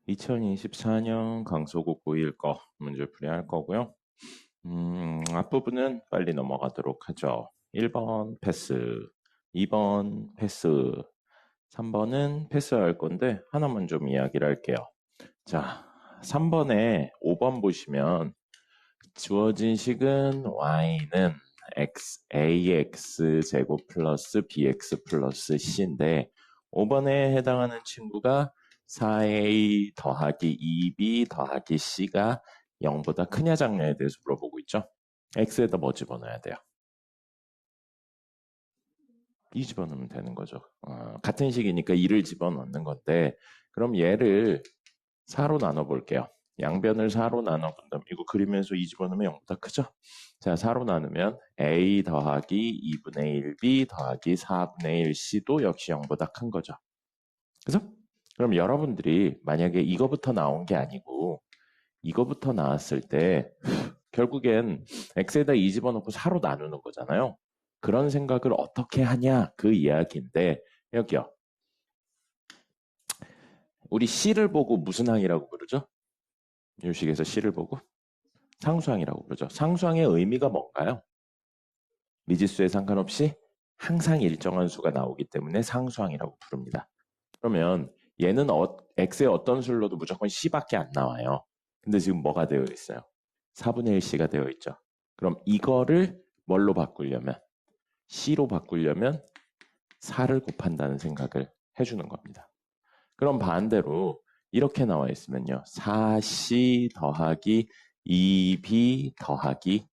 2024년 강서구 고1 거 문제풀이 할 거고요. 앞부분은 빨리 넘어가도록 하죠. 1번 패스, 2번 패스, 3번은 패스할 건데 하나만 좀 이야기를 할게요. 자, 3번에 5번 보시면 주어진 식은 y는 ax 제곱 플러스 bx 플러스 c인데 5번에 해당하는 친구가 4a 더하기 2b 더하기 c가 0보다 크냐 작냐에 대해서 물어보고 있죠. x에다 뭐 집어넣어야 돼요? 2 집어넣으면 되는 거죠. 같은 식이니까 2를 집어넣는 건데 그럼 얘를 4로 나눠볼게요. 양변을 4로 나눠본다면 이거 그리면서 2 집어넣으면 0보다 크죠? 자, 4로 나누면 a 더하기 2분의 1b 더하기 4분의 1c도 역시 0보다 큰 거죠. 그죠? 그럼 여러분들이 만약에 이거부터 나온 게 아니고 이거부터 나왔을 때 결국엔 x에다 2 집어넣고 4로 나누는 거잖아요. 그런 생각을 어떻게 하냐 그 이야기인데 여기요. 우리 c를 보고 무슨 항이라고 부르죠? 유식에서 c를 보고 상수항이라고 부르죠. 상수항의 의미가 뭔가요? 미지수에 상관없이 항상 일정한 수가 나오기 때문에 상수항이라고 부릅니다. 그러면 얘는 x의 어떤 수로도 무조건 c밖에 안 나와요. 근데 지금 뭐가 되어 있어요? 4분의 1c가 되어 있죠. 그럼 이거를 뭘로 바꾸려면 c로 바꾸려면 4를 곱한다는 생각을 해주는 겁니다. 그럼 반대로 이렇게 나와 있으면요. 4c 더하기 2b 더하기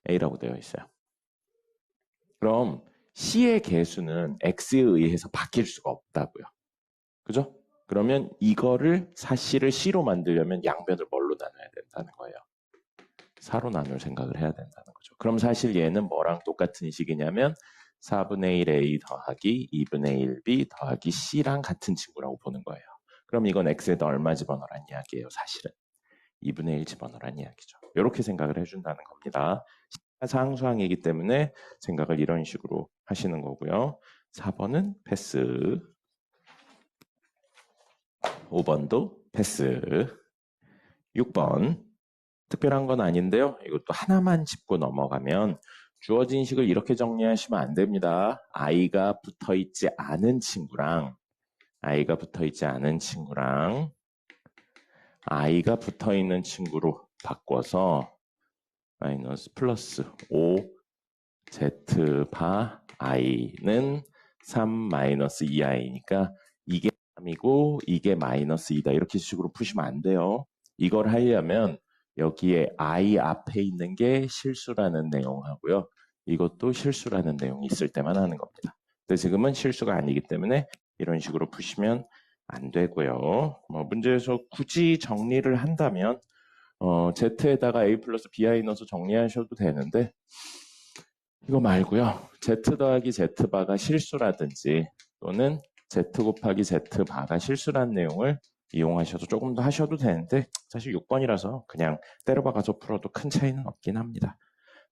a라고 되어 있어요. 그럼 c의 개수는 x에 의해서 바뀔 수가 없다고요. 그죠? 그러면 이거를 4c를 c로 만들려면 양변을 뭘로 나눠야 된다는 거예요. 4로 나눌 생각을 해야 된다는 거죠. 그럼 사실 얘는 뭐랑 똑같은 식이냐면 4분의 1a 더하기 2분의 1b 더하기 c랑 같은 친구라고 보는 거예요. 그럼 이건 x에다 얼마 집어넣으란 이야기예요. 사실은 2분의 1 집어넣으란 이야기죠. 이렇게 생각을 해준다는 겁니다. 상수항이기 때문에 생각을 이런 식으로 하시는 거고요. 4번은 패스, 5번도 패스, 6번 특별한 건 아닌데요. 이것도 하나만 짚고 넘어가면 주어진 식을 이렇게 정리하시면 안 됩니다. i가 붙어있지 않은 친구랑 i가 붙어있는 친구로 바꿔서 마이너스 플러스 5 z바 i는 3 마이너스 2i니까 이게 3이고 이게 마이너스 2다. 이렇게 식으로 푸시면 안 돼요. 이걸 하려면 여기에 i 앞에 있는 게 실수라는 내용하고요. 이것도 실수라는 내용이 있을 때만 하는 겁니다. 근데 지금은 실수가 아니기 때문에 이런 식으로 푸시면 안 되고요. 문제에서 굳이 정리를 한다면 z에다가 a 플러스 bi 넣어서 정리하셔도 되는데 이거 말고요. z 더하기 z바가 실수라든지 또는 z 곱하기 z바가 실수라는 내용을 이용하셔도 조금 더 하셔도 되는데 사실 6번이라서 그냥 때려박아서 풀어도 큰 차이는 없긴 합니다.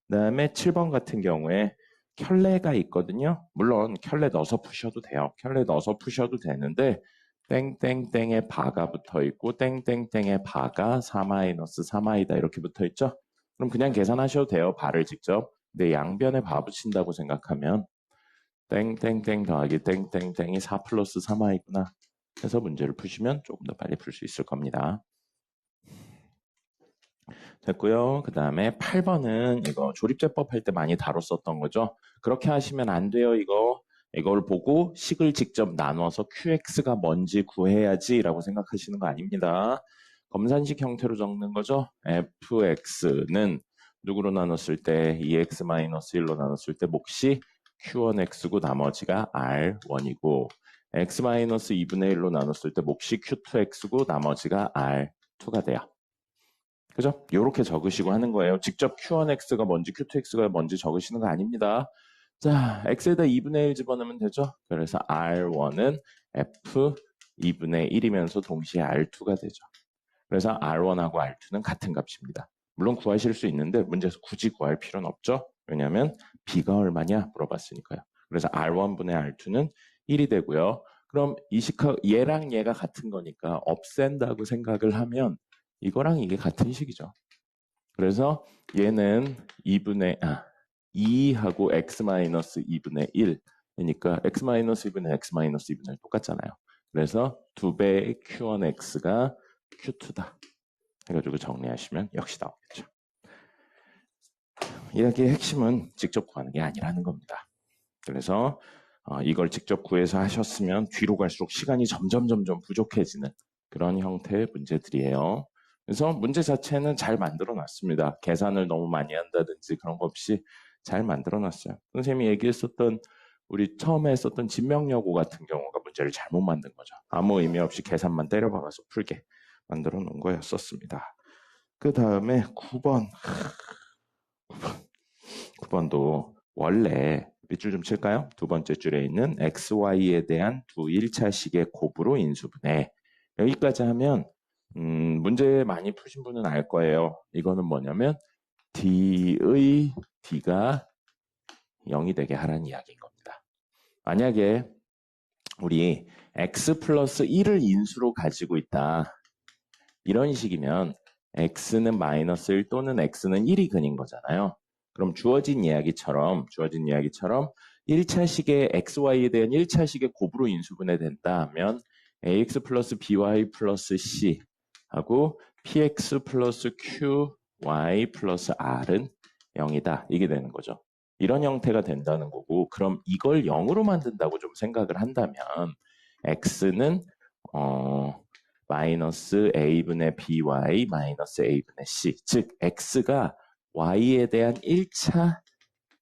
그 다음에 7번 같은 경우에 켤레가 있거든요. 물론 켤레 넣어서 푸셔도 돼요. 켤레 넣어서 푸셔도 되는데 땡땡땡에 바가 붙어있고 땡땡땡에 바가 4-3i다 이렇게 붙어있죠. 그럼 그냥 계산하셔도 돼요. 바를 직접. 근데 양변에 바 붙인다고 생각하면 땡땡땡 더하기 땡땡땡이 4 플러스 3i구나 해서 문제를 푸시면 조금 더 빨리 풀 수 있을 겁니다. 됐고요. 그 다음에 8번은 이거 조립제법 할 때 많이 다뤘었던 거죠. 그렇게 하시면 안 돼요. 이걸 보고 식을 직접 나눠서 QX가 뭔지 구해야지 라고 생각하시는 거 아닙니다. 검산식 형태로 적는 거죠. FX는 누구로 나눴을 때 2x-1로 나눴을 때 몫이 Q1X고 나머지가 R1이고 x-2분의 1로 나눴을 때 몫이 Q2X고 나머지가 R2가 돼요. 그죠? 이렇게 적으시고 하는 거예요. 직접 Q1X가 뭔지 Q2X가 뭔지 적으시는 거 아닙니다. 자, X에다 2분의 1 집어넣으면 되죠? 그래서 R1은 F 2분의 1이면서 동시에 R2가 되죠. 그래서 R1하고 R2는 같은 값입니다. 물론 구하실 수 있는데 문제에서 굳이 구할 필요는 없죠. 왜냐하면 B가 얼마냐 물어봤으니까요. 그래서 R1분의 R2는 1이 되고요. 그럼 얘랑 얘가 같은 거니까 없앤다고 생각을 하면 이거랑 이게 같은 식이죠. 그래서 얘는 2하고 x-2분의 1 그러니까 x-2분의 x-2분의 1 똑같잖아요. 그래서 2배의 q1x가 q2다. 해가지고 정리하시면 역시 나오겠죠. 이야기의 핵심은 직접 구하는 게 아니라는 겁니다. 그래서 이걸 직접 구해서 하셨으면 뒤로 갈수록 시간이 점점 부족해지는 그런 형태의 문제들이에요. 그래서 문제 자체는 잘 만들어 놨습니다. 계산을 너무 많이 한다든지 그런 거 없이 잘 만들어 놨어요. 선생님이 얘기했었던 우리 처음에 했었던 진명여고 같은 경우가 문제를 잘못 만든 거죠. 아무 의미 없이 계산만 때려박아서 풀게 만들어 놓은 거였었습니다. 그 다음에 9번도 원래 밑줄 좀 칠까요? 두 번째 줄에 있는 XY에 대한 두 1차식의 곱으로 인수분해. 여기까지 하면 문제 많이 푸신 분은 알 거예요. 이거는 뭐냐면 D의 D가 0이 되게 하라는 이야기인 겁니다. 만약에 우리 X 플러스 1을 인수로 가지고 있다. 이런 식이면 X는 마이너스 1 또는 X는 1이 근인 거잖아요. 그럼 주어진 이야기처럼 1차식의 XY에 대한 1차식의 곱으로 인수분해 된다 하면 AX 플러스 BY 플러스 C 하고 PX 플러스 QY 플러스 R은 0이다. 이게 되는 거죠. 이런 형태가 된다는 거고 그럼 이걸 0으로 만든다고 좀 생각을 한다면 X는 마이너스 A분의 BY 마이너스 A분의 C 즉 X가 Y에 대한 1차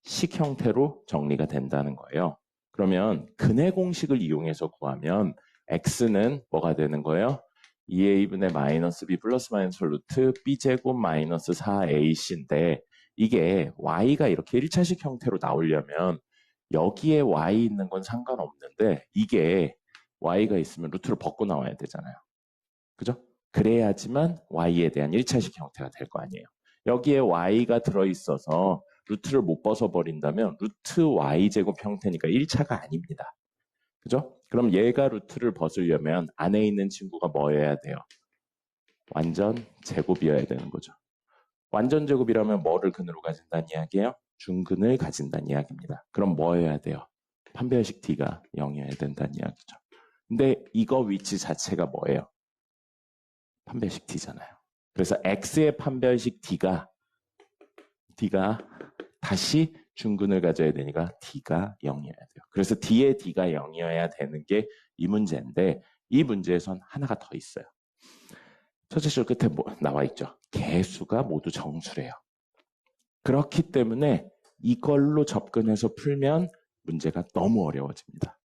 식 형태로 정리가 된다는 거예요. 그러면 근해 공식을 이용해서 구하면 X는 뭐가 되는 거예요? 2A분의 마이너스 B 플러스 마이너스 루트 B제곱 마이너스 4AC인데 이게 Y가 이렇게 1차식 형태로 나오려면 여기에 Y 있는 건 상관없는데 이게 Y가 있으면 루트를 벗고 나와야 되잖아요. 그죠? 그래야지만 Y에 대한 1차식 형태가 될 거 아니에요. 여기에 Y가 들어있어서 루트를 못 벗어버린다면 루트 Y제곱 형태니까 1차가 아닙니다. 그죠? 그럼 얘가 루트를 벗으려면 안에 있는 친구가 뭐여야 돼요? 완전 제곱이어야 되는 거죠. 완전 제곱이라면 뭐를 근으로 가진다는 이야기예요? 중근을 가진다는 이야기입니다. 그럼 뭐여야 돼요? 판별식 D가 0이어야 된다는 이야기죠. 근데 이거 위치 자체가 뭐예요? 판별식 D잖아요. 그래서 X의 판별식 D가 다시 중근을 가져야 되니까 D가 0이어야 돼요. 그래서 D의 D가 0이어야 되는 게 이 문제인데 이 문제에선 하나가 더 있어요. 첫째 줄 끝에 나와 있죠. 개수가 모두 정수래요. 그렇기 때문에 이걸로 접근해서 풀면 문제가 너무 어려워집니다.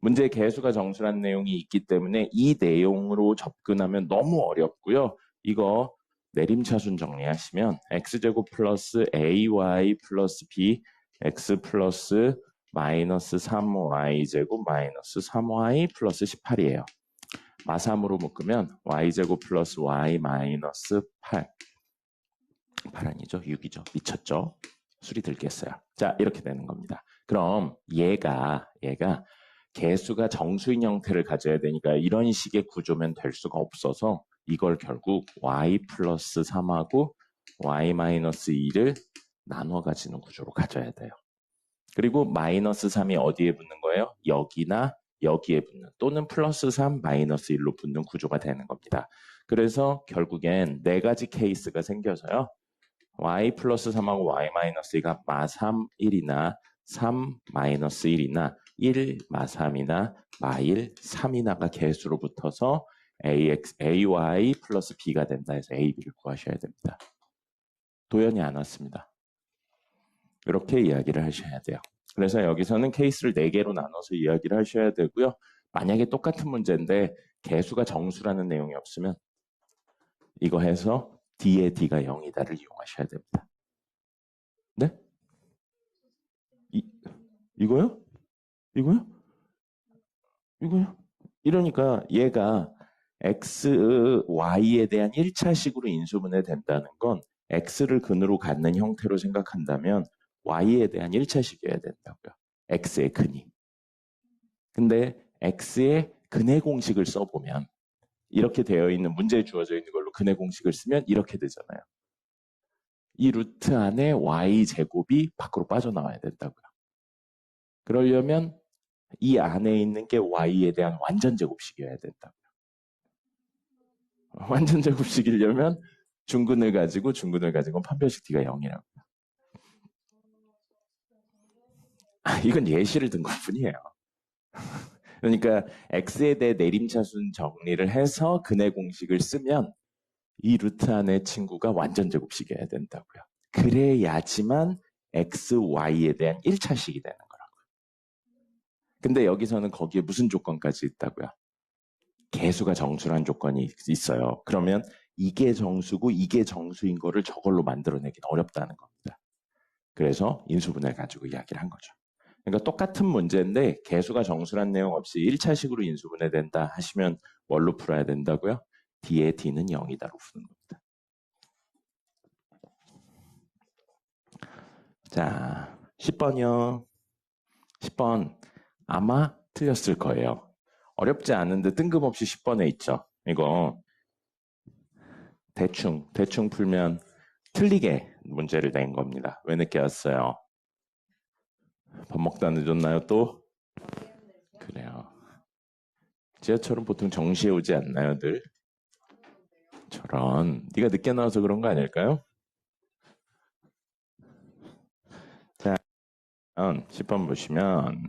문제의 개수가 정수라는 내용이 있기 때문에 이 내용으로 접근하면 너무 어렵고요. 이거 내림차순 정리하시면 x제곱 플러스 ay 플러스 b x 플러스 마이너스 3y제곱 마이너스 3y 플러스 18이에요. 마삼으로 묶으면 y제곱 플러스 y 마이너스 8 아니죠? 6이죠. 미쳤죠? 수리 들겠어요. 자, 이렇게 되는 겁니다. 그럼 얘가 개수가 정수인 형태를 가져야 되니까 이런 식의 구조면 될 수가 없어서 이걸 결국 y 플러스 3하고 y 마이너스 2를 나눠 가지는 구조로 가져야 돼요. 그리고 마이너스 3이 어디에 붙는 거예요? 여기나 여기에 붙는 또는 플러스 3 마이너스 1로 붙는 구조가 되는 겁니다. 그래서 결국엔 네 가지 케이스가 생겨서요. y 플러스 3하고 y 마이너스 2가 마3 1이나 3 마이너스 1이나 1 마3이나 마1 3이나가 개수로 붙어서 ay 플러스 b가 된다 해서 a, b를 구하셔야 됩니다. 도연이 안 왔습니다. 이렇게 이야기를 하셔야 돼요. 그래서 여기서는 케이스를 4개로 나눠서 이야기를 하셔야 되고요. 만약에 똑같은 문제인데 개수가 정수라는 내용이 없으면 이거 해서 D의 D가 0이다를 이용하셔야 됩니다. 네? 이거요? 이거요? 이거요? 이러니까 얘가 X, Y에 대한 1차식으로 인수분해 된다는 건 X를 근으로 갖는 형태로 생각한다면 Y에 대한 1차식이어야 된다고요. X의 근이. 근데 x의 근해 공식을 써보면 이렇게 되어 있는 문제에 주어져 있는 걸로 근해 공식을 쓰면 이렇게 되잖아요. 이 루트 안에 y제곱이 밖으로 빠져나와야 된다고요. 그러려면 이 안에 있는 게 y에 대한 완전 제곱식이어야 된다고요. 완전 제곱식이려면 중근을 가지고 판별식 t가 0이라고요. 이건 예시를 든 것뿐이에요. 그러니까 x에 대해 내림차순 정리를 해서 근해 공식을 쓰면 이 루트 안의 친구가 완전 제곱식이어야 된다고요. 그래야지만 x, y에 대한 1차식이 되는 거라고요. 근데 여기서는 거기에 무슨 조건까지 있다고요? 개수가 정수란 조건이 있어요. 그러면 이게 정수고 이게 정수인 거를 저걸로 만들어내긴 어렵다는 겁니다. 그래서 인수분해를 가지고 이야기를 한 거죠. 그러니까 똑같은 문제인데 개수가 정수란 내용 없이 1차식으로 인수분해된다 하시면 뭘로 풀어야 된다고요? D의 D는 0이다로 푸는 겁니다. 자, 10번이요. 10번 아마 틀렸을 거예요. 어렵지 않은데 뜬금없이 10번에 있죠. 이거 대충 풀면 틀리게 문제를 낸 겁니다. 왜 늦게 왔어요? 밥 먹다 늦었나요 또? 그래요. 지하철은 보통 정시에 오지 않나요 늘? 저런 네가 늦게 나와서 그런 거 아닐까요? 자, 10번 보시면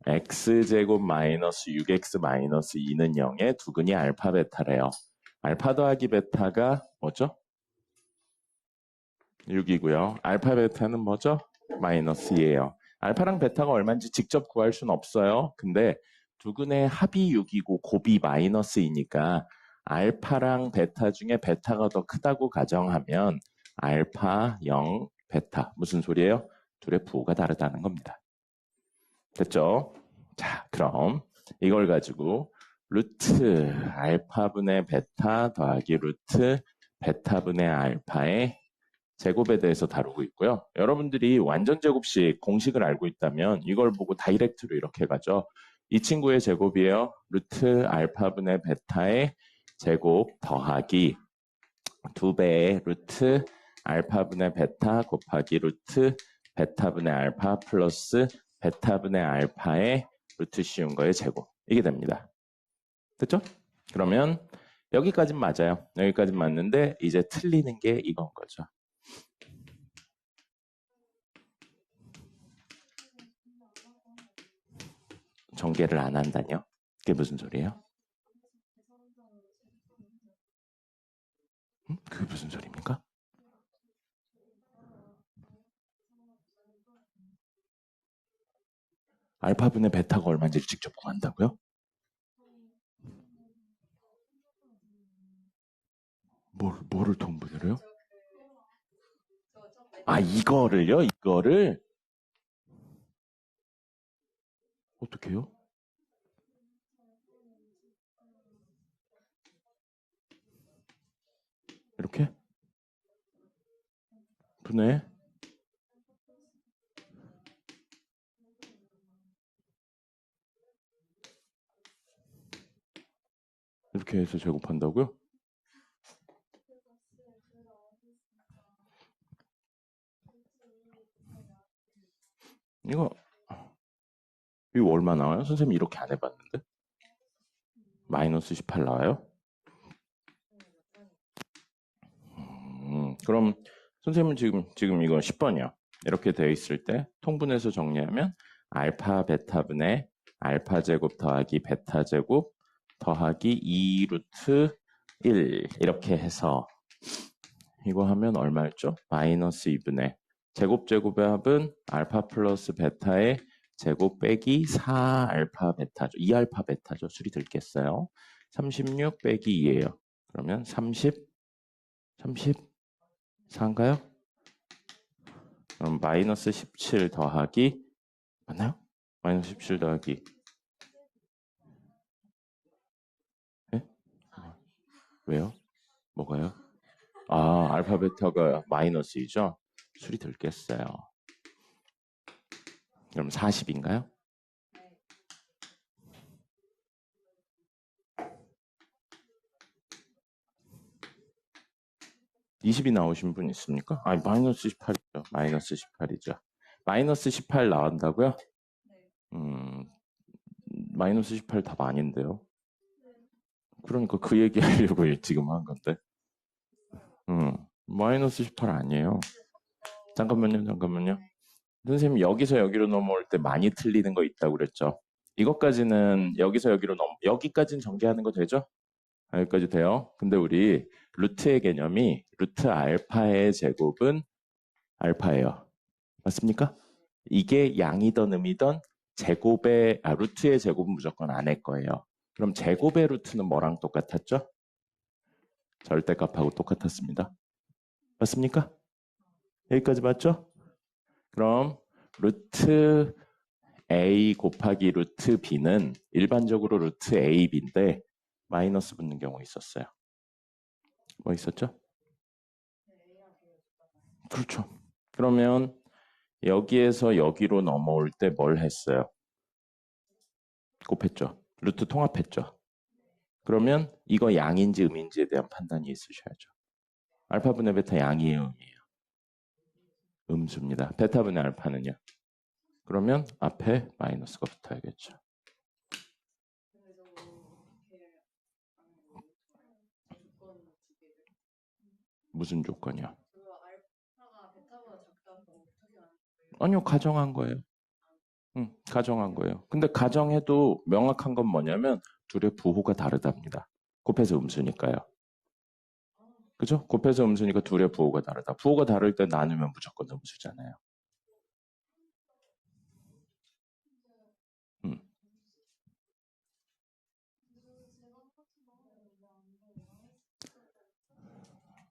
x제곱 마이너스 6x 마이너스 2는 0의 두근이 알파 베타래요. 알파 더하기 베타가 뭐죠? 6이고요. 알파 베타는 뭐죠? 마이너스 2예요. 알파랑 베타가 얼마인지 직접 구할 수는 없어요. 근데 두근의 합이 6이고 곱이 마이너스 2니까 알파랑 베타 중에 베타가 더 크다고 가정하면 알파 0, 베타 무슨 소리예요? 둘의 부호가 다르다는 겁니다. 됐죠? 자, 그럼 이걸 가지고 루트 알파분의 베타 더하기 루트 베타분의 알파의 제곱에 대해서 다루고 있고요. 여러분들이 완전 제곱식 공식을 알고 있다면 이걸 보고 다이렉트로 이렇게 가죠. 이 친구의 제곱이에요. 루트 알파분의 베타의 제곱 더하기 2배의 루트 알파분의 베타 곱하기 루트 베타분의 알파 플러스 베타분의 알파의 루트 씌운 거의 제곱. 이게 됩니다. 됐죠? 그러면 여기까진 맞아요. 여기까진 맞는데 이제 틀리는 게 이건 거죠. 전개를 안 한다뇨? 그게 무슨 소리예요? 그게 무슨 소리입니까? 알파분의 베타가 얼마인지를 직접 구한다고요? 뭐를 통분을 해요? 아, 이거를요? 이거를? 어떻게 해요? 이렇게? 분해? 이렇게 해서 제곱한다고요? 이거 얼마 나와요? 선생님 이렇게 안 해봤는데? 마이너스 18 나와요? 그럼 선생님은 지금 이거 10번이요. 이렇게 되어 있을 때 통분해서 정리하면 알파 베타분의 알파 제곱 더하기 베타 제곱 더하기 2 루트 1 이렇게 해서 이거 하면 얼마였죠? 마이너스 2분의 제곱의 합은 알파 플러스 베타의 제곱 빼기 4 알파 베타죠. 2 알파 베타죠. 수리 들겠어요. 36 빼기 2예요. 그러면 34인가요? 그럼 마이너스 17 더하기 맞나요? 마이너스 17 더하기 네? 왜요? 뭐가요? 아, 알파 베타가 마이너스이죠? 수리 들겠어요. 그럼 40인가요? 20이 나오신 분 있습니까? 아니, 마이너스 18이죠. 마이너스 18이죠. 마이너스 18 나온다고요? 마이너스 18 답 아닌데요. 그러니까 그 얘기 하려고 지금 한 건데. 마이너스 18 아니에요. 잠깐만요. 선생님, 여기서 여기로 넘어올 때 많이 틀리는 거 있다고 그랬죠? 이것까지는 여기서 여기로 여기까지는 전개하는 거 되죠? 여기까지 돼요. 근데 우리 루트의 개념이 루트 알파의 제곱은 알파예요. 맞습니까? 이게 양이든 음이든 루트의 제곱은 무조건 안일 거예요. 그럼 제곱의 루트는 뭐랑 똑같았죠? 절대값하고 똑같았습니다. 맞습니까? 여기까지 맞죠? 그럼 루트 A 곱하기 루트 B는 일반적으로 루트 AB인데 마이너스 붙는 경우 있었어요. 뭐 있었죠? 그렇죠. 그러면 여기에서 여기로 넘어올 때 뭘 했어요? 곱했죠. 루트 통합했죠. 그러면 이거 양인지 음인지에 대한 판단이 있으셔야죠. 알파분의 베타 양이에요, 음이에요? 음수입니다. 베타분의 알파는요? 그러면 앞에 마이너스가 붙어야겠죠. 무슨 조건이요? 아니요, 가정한 거예요. 가정한 거예요. 근데 가정해도 명확한 건 뭐냐면 둘의 부호가 다르답니다. 곱해서 음수니까요. 그죠? 곱해서 음수니까 둘의 부호가 다르다. 부호가 다를 때 나누면 무조건 음수잖아요.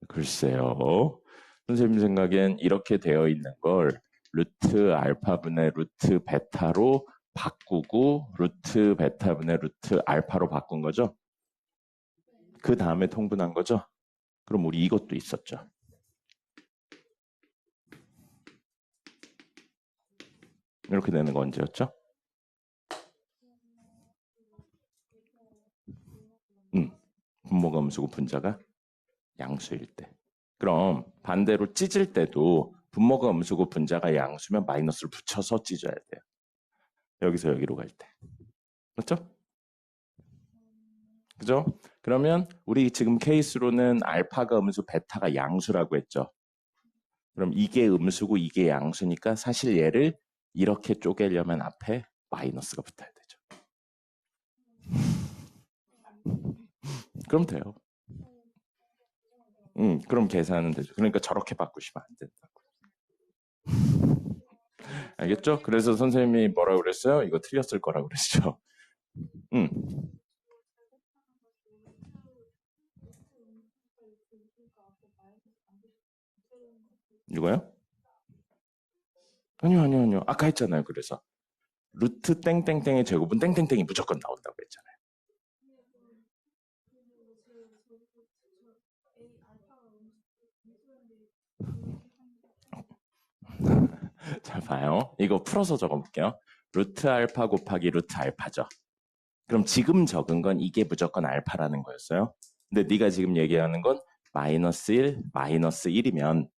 글쎄요. 선생님 생각엔 이렇게 되어 있는 걸 루트 알파분의 루트 베타로 바꾸고 루트 베타분의 루트 알파로 바꾼 거죠? 그 다음에 통분한 거죠? 그럼 우리 이것도 있었죠. 이렇게 되는 거 언제였죠? 분모가 음수고 분자가 양수일 때. 그럼 반대로 찢을 때도 분모가 음수고 분자가 양수면 마이너스를 붙여서 찢어야 돼요. 여기서 여기로 갈 때. 맞죠? 그죠? 그러면 우리 지금 케이스로는 알파가 음수, 베타가 양수라고 했죠. 그럼 이게 음수고 이게 양수니까 사실 얘를 이렇게 쪼개려면 앞에 마이너스가 붙어야 되죠. 그럼 돼요. 그럼 계산은 되죠. 그러니까 저렇게 바꾸시면 안 된다고. 알겠죠? 그래서 선생님이 뭐라고 그랬어요? 이거 틀렸을 거라고 그랬죠. 이거요? 아니요. 아까 했잖아요. 그래서 루트 땡땡땡의 제곱은 땡땡땡이 무조건 나온다고 했잖아요. 잘 봐요. 이거 풀어서 적어볼게요. 루트 알파 곱하기 루트 알파죠. 그럼 지금 적은 건 이게 무조건 알파라는 거였어요. 근데 네가 지금 얘기하는 건 마이너스 1, 마이너스 1이면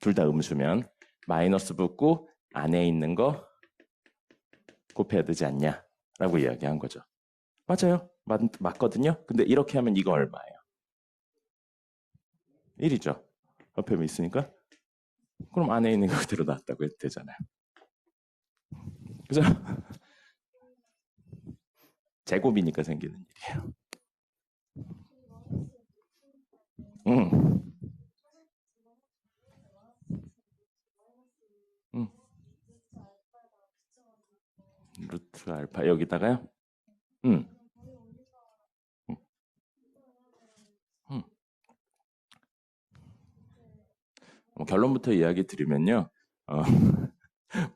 둘 다 음수면 마이너스 붙고 안에 있는 거 곱해야 되지 않냐 라고 이야기한 거죠. 맞아요. 맞거든요. 근데 이렇게 하면 이거 얼마예요? 1이죠. 옆에 있으니까. 그럼 안에 있는 거 그대로 놨다고 해도 되잖아요. 그죠? 제곱이니까 생기는 일이에요. 음. 루트 알파 여기다가요? 음. 음. 결론부터 이야기 드리면요.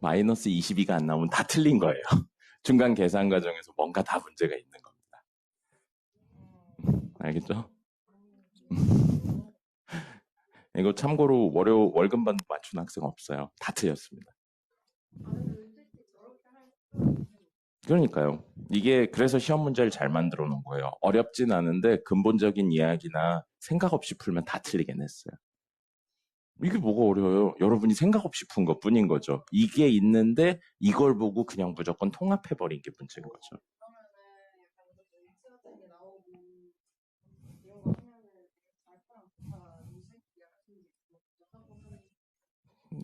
마이너스 22가 안 나오면 다 틀린 거예요. 중간 계산 과정에서 뭔가 다 문제가 있는 겁니다. 알겠죠? 이거 참고로 월급만 맞춘 학생 없어요. 다 틀렸습니다. 그러니까요. 이게 그래서 시험 문제를 잘 만들어 놓은 거예요. 어렵진 않은데 근본적인 이야기나 생각 없이 풀면 다 틀리긴 했어요. 이게 뭐가 어려워요? 여러분이 생각 없이 푼 것뿐인 거죠. 이게 있는데 이걸 보고 그냥 무조건 통합해버린 게 문제인 거죠.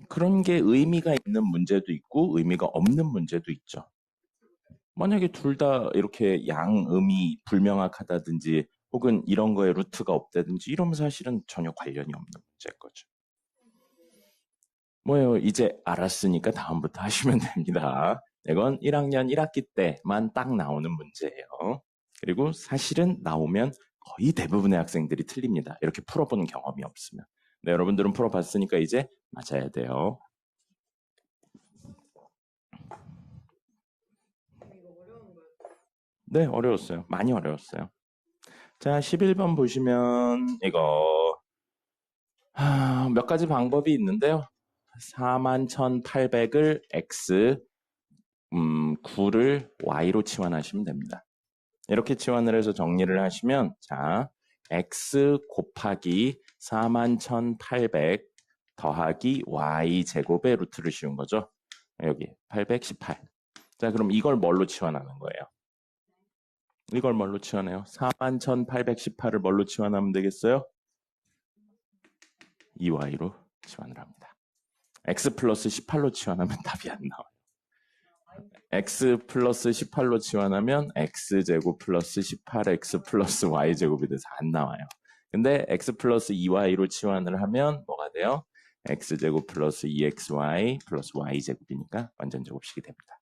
그런 게 의미가 있는 문제도 있고 의미가 없는 문제도 있죠. 만약에 둘 다 이렇게 양음이 불명확하다든지 혹은 이런 거에 루트가 없다든지 이러면 사실은 전혀 관련이 없는 문제인 거죠. 뭐예요? 이제 알았으니까 다음부터 하시면 됩니다. 이건 1학년 1학기 때만 딱 나오는 문제예요. 그리고 사실은 나오면 거의 대부분의 학생들이 틀립니다. 이렇게 풀어본 경험이 없으면. 네, 여러분들은 풀어봤으니까 이제 맞아야 돼요. 네, 어려웠어요. 많이 어려웠어요. 자, 11번 보시면 이거 몇 가지 방법이 있는데요. 41,800을 x, 9를 y로 치환하시면 됩니다. 이렇게 치환을 해서 정리를 하시면 자, x 곱하기 41,800 더하기 y 제곱의 루트를 씌운 거죠. 여기 818. 자, 그럼 이걸 뭘로 치환하는 거예요? 이걸 뭘로 치환해요? 41,818을 뭘로 치환하면 되겠어요? 2y로 치환을 합니다. x 플러스 18로 치환하면 답이 안 나와요. x 플러스 18로 치환하면 x제곱 플러스 18x 플러스 y제곱이 돼서 안 나와요. 근데 x 플러스 2y로 치환을 하면 뭐가 돼요? x제곱 플러스 2xy 플러스 y제곱이니까 완전 제곱식이 됩니다.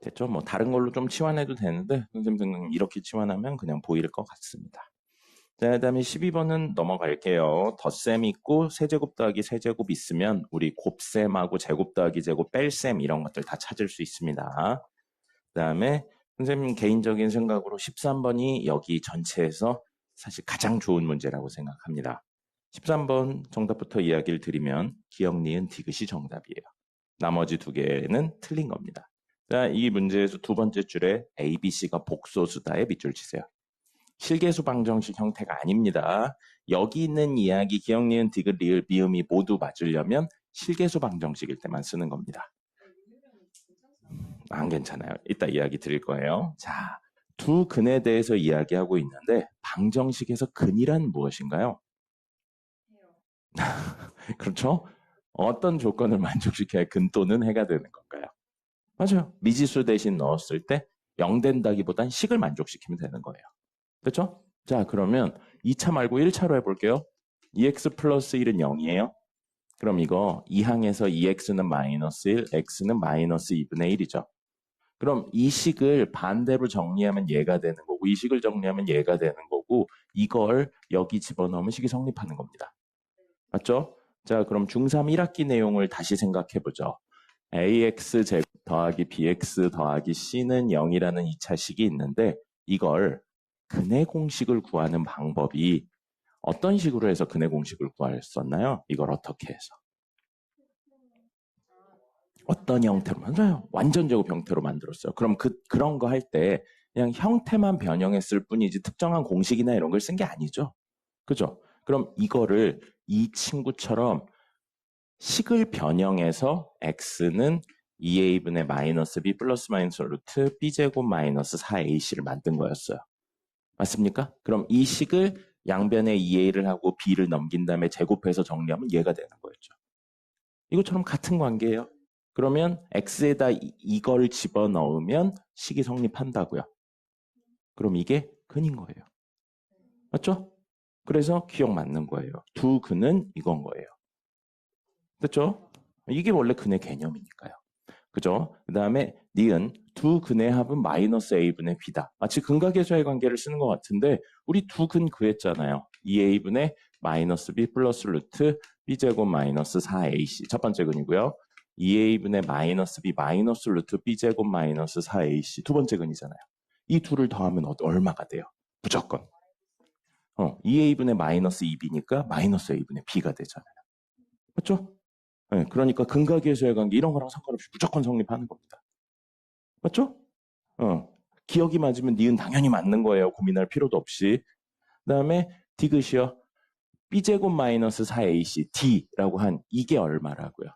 됐죠? 뭐 다른 걸로 좀 치환해도 되는데 선생님 이렇게 치환하면 그냥 보일 것 같습니다. 자, 그 다음에 12번은 넘어갈게요. 덧셈 있고 세제곱 더하기 세제곱 있으면 우리 곱셈하고 제곱 더하기 제곱 뺄셈 이런 것들 다 찾을 수 있습니다. 그 다음에 선생님 개인적인 생각으로 13번이 여기 전체에서 사실 가장 좋은 문제라고 생각합니다. 13번 정답부터 이야기를 드리면 기억, 니은, 디귿이 정답이에요. 나머지 두 개는 틀린 겁니다. 자, 이 문제에서 두 번째 줄에 A, B, C가 복소수다에 밑줄 치세요. 실계수 방정식 형태가 아닙니다. 여기 있는 이야기 기억, 니은, 디귿, 리을, 미음이 모두 맞으려면 실계수 방정식일 때만 쓰는 겁니다. 안 괜찮아요. 이따 이야기 드릴 거예요. 자, 두 근에 대해서 이야기하고 있는데 방정식에서 근이란 무엇인가요? 그렇죠? 어떤 조건을 만족시켜야 근 또는 해가 되는 건가요? 맞아요. 미지수 대신 넣었을 때 0 된다기보단 식을 만족시키면 되는 거예요. 그렇죠? 자, 그러면 2차 말고 1차로 해볼게요. 2x 플러스 1은 0이에요. 그럼 이거 2항에서 2x는 마이너스 1, x는 마이너스 2분의 1이죠. 그럼 이 식을 반대로 정리하면 얘가 되는 거고 이 식을 정리하면 얘가 되는 거고 이걸 여기 집어넣으면 식이 성립하는 겁니다. 맞죠? 자, 그럼 중3 1학기 내용을 다시 생각해보죠. ax 제곱 더하기 bx 더하기 c는 0이라는 2차 식이 있는데 이걸 근의 공식을 구하는 방법이 어떤 식으로 해서 근의 공식을 구했었나요? 이걸 어떻게 해서? 어떤 형태로 만들어요? 완전 제곱 형태로 만들었어요. 그럼 그런 거 할 때 그냥 형태만 변형했을 뿐이지 특정한 공식이나 이런 걸 쓴 게 아니죠. 그죠? 그럼 이거를 이 친구처럼 식을 변형해서 x는 2a분의 마이너스 b 플러스 마이너스 루트 b제곱 마이너스 4ac를 만든 거였어요. 맞습니까? 그럼 이 식을 양변에 2a를 하고 b를 넘긴 다음에 제곱해서 정리하면 얘가 되는 거였죠. 이것처럼 같은 관계예요. 그러면 x에다 이걸 집어넣으면 식이 성립한다고요. 그럼 이게 근인 거예요. 맞죠? 그래서 기억 맞는 거예요. 두 근은 이건 거예요. 됐죠? 이게 원래 근의 개념이니까요. 그죠? 그 다음에 니은 두 근의 합은 마이너스 a분의 b다. 마치 근과 계수의 관계를 쓰는 것 같은데 우리 두 근 구했잖아요. 2a분의 마이너스 b 플러스 루트 b제곱 마이너스 4ac 첫 번째 근이고요. 2a분의 마이너스 b 마이너스 루트 b제곱 마이너스 4ac 두 번째 근이잖아요. 이 둘을 더하면 얼마가 돼요? 무조건. 2a분의 마이너스 2b니까 마이너스 a분의 b가 되잖아요. 맞죠? 네, 그러니까 근과 계수의 관계 이런 거랑 상관없이 무조건 성립하는 겁니다. 맞죠? 기억이 맞으면 니은 당연히 맞는 거예요. 고민할 필요도 없이. 그 다음에 디귿이요. b제곱 마이너스 4ac d라고 한 이게 얼마라고요?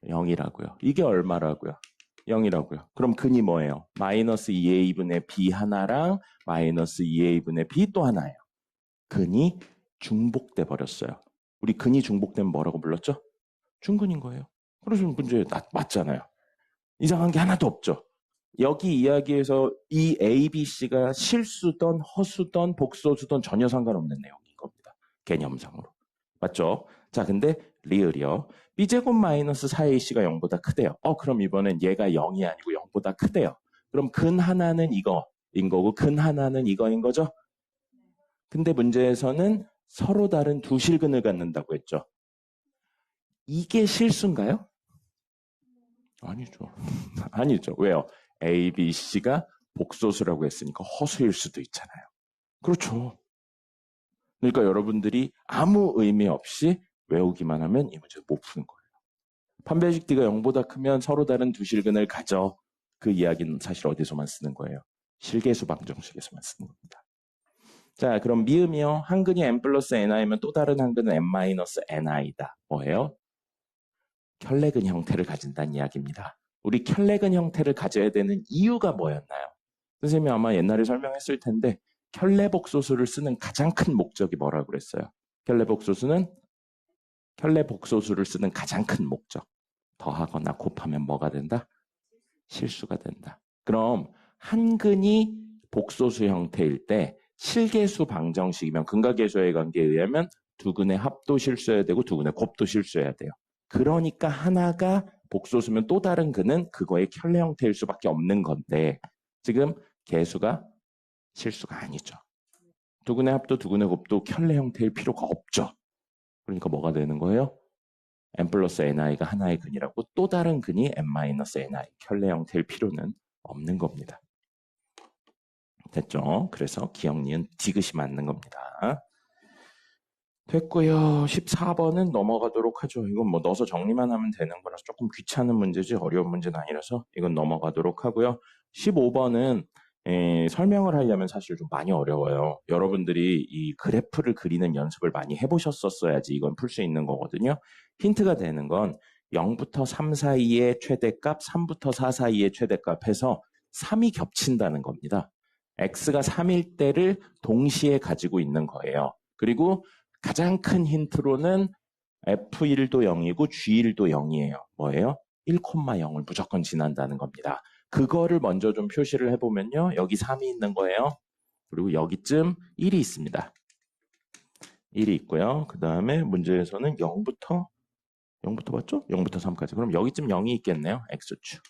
0이라고요. 이게 얼마라고요? 0이라고요. 그럼 근이 뭐예요? 마이너스 2a분의 b 하나랑 마이너스 2a분의 b 또 하나예요. 근이 중복돼 버렸어요. 우리 근이 중복되면 뭐라고 불렀죠? 중근인 거예요. 그래서 문제 맞잖아요. 이상한 게 하나도 없죠. 여기 이야기에서 이 A, B, C가 실수든 허수든 복소수든 전혀 상관없는 내용인 겁니다. 개념상으로. 맞죠? 자, 근데 리을이요. B제곱 마이너스 4AC가 0보다 크대요. 그럼 이번엔 얘가 0이 아니고 0보다 크대요. 그럼 근 하나는 이거인 거고 근 하나는 이거인 거죠? 근데 문제에서는 서로 다른 두 실근을 갖는다고 했죠. 이게 실수인가요? 아니죠. 아니죠. 왜요? A, B, C가 복소수라고 했으니까 허수일 수도 있잖아요. 그렇죠. 그러니까 여러분들이 아무 의미 없이 외우기만 하면 이 문제 못 푸는 거예요. 판별식 D가 0보다 크면 서로 다른 두 실근을 가져. 그 이야기는 사실 어디서만 쓰는 거예요? 실계수 방정식에서만 쓰는 겁니다. 자, 그럼 미음이요. 한 근이 n 플러스 ni면 또 다른 한 근은 n 마이너스 ni다. 뭐예요? 켤레근 형태를 가진다는 이야기입니다. 우리 켤레근 형태를 가져야 되는 이유가 뭐였나요? 선생님이 아마 옛날에 설명했을 텐데 켤레복소수를 쓰는 가장 큰 목적이 뭐라고 그랬어요? 켤레복소수를 쓰는 가장 큰 목적. 더하거나 곱하면 뭐가 된다? 실수가 된다. 그럼 한 근이 복소수 형태일 때 실계수 방정식이면 근각계수의 관계에 의하면 두 근의 합도 실수해야 되고 두 근의 곱도 실수해야 돼요. 그러니까 하나가 복소수면 또 다른 근은 그거의 켤레 형태일 수밖에 없는 건데 지금 계수가 실수가 아니죠. 두 근의 합도 두 근의 곱도 켤레 형태일 필요가 없죠. 그러니까 뭐가 되는 거예요? n 플러스 ni가 하나의 근이라고 또 다른 근이 n-ni 켤레 형태일 필요는 없는 겁니다. 됐죠? 그래서 기억, 니은, 디귿이 맞는 겁니다. 됐고요. 14번은 넘어가도록 하죠. 이건 뭐 넣어서 정리만 하면 되는 거라서 조금 귀찮은 문제지 어려운 문제는 아니라서 이건 넘어가도록 하고요. 15번은 설명을 하려면 사실 좀 많이 어려워요. 여러분들이 이 그래프를 그리는 연습을 많이 해보셨었어야지 이건 풀 수 있는 거거든요. 힌트가 되는 건 0부터 3 사이의 최대값, 3부터 4 사이의 최대값 해서 3이 겹친다는 겁니다. x가 3일 때를 동시에 가지고 있는 거예요. 그리고 가장 큰 힌트로는 F1도 0이고 G1도 0이에요. 뭐예요? 1,0을 무조건 지난다는 겁니다. 그거를 먼저 좀 표시를 해보면요. 여기 3이 있는 거예요. 그리고 여기쯤 1이 있습니다. 1이 있고요. 그 다음에 문제에서는 0부터 맞죠? 0부터 3까지. 그럼 여기쯤 0이 있겠네요. X축.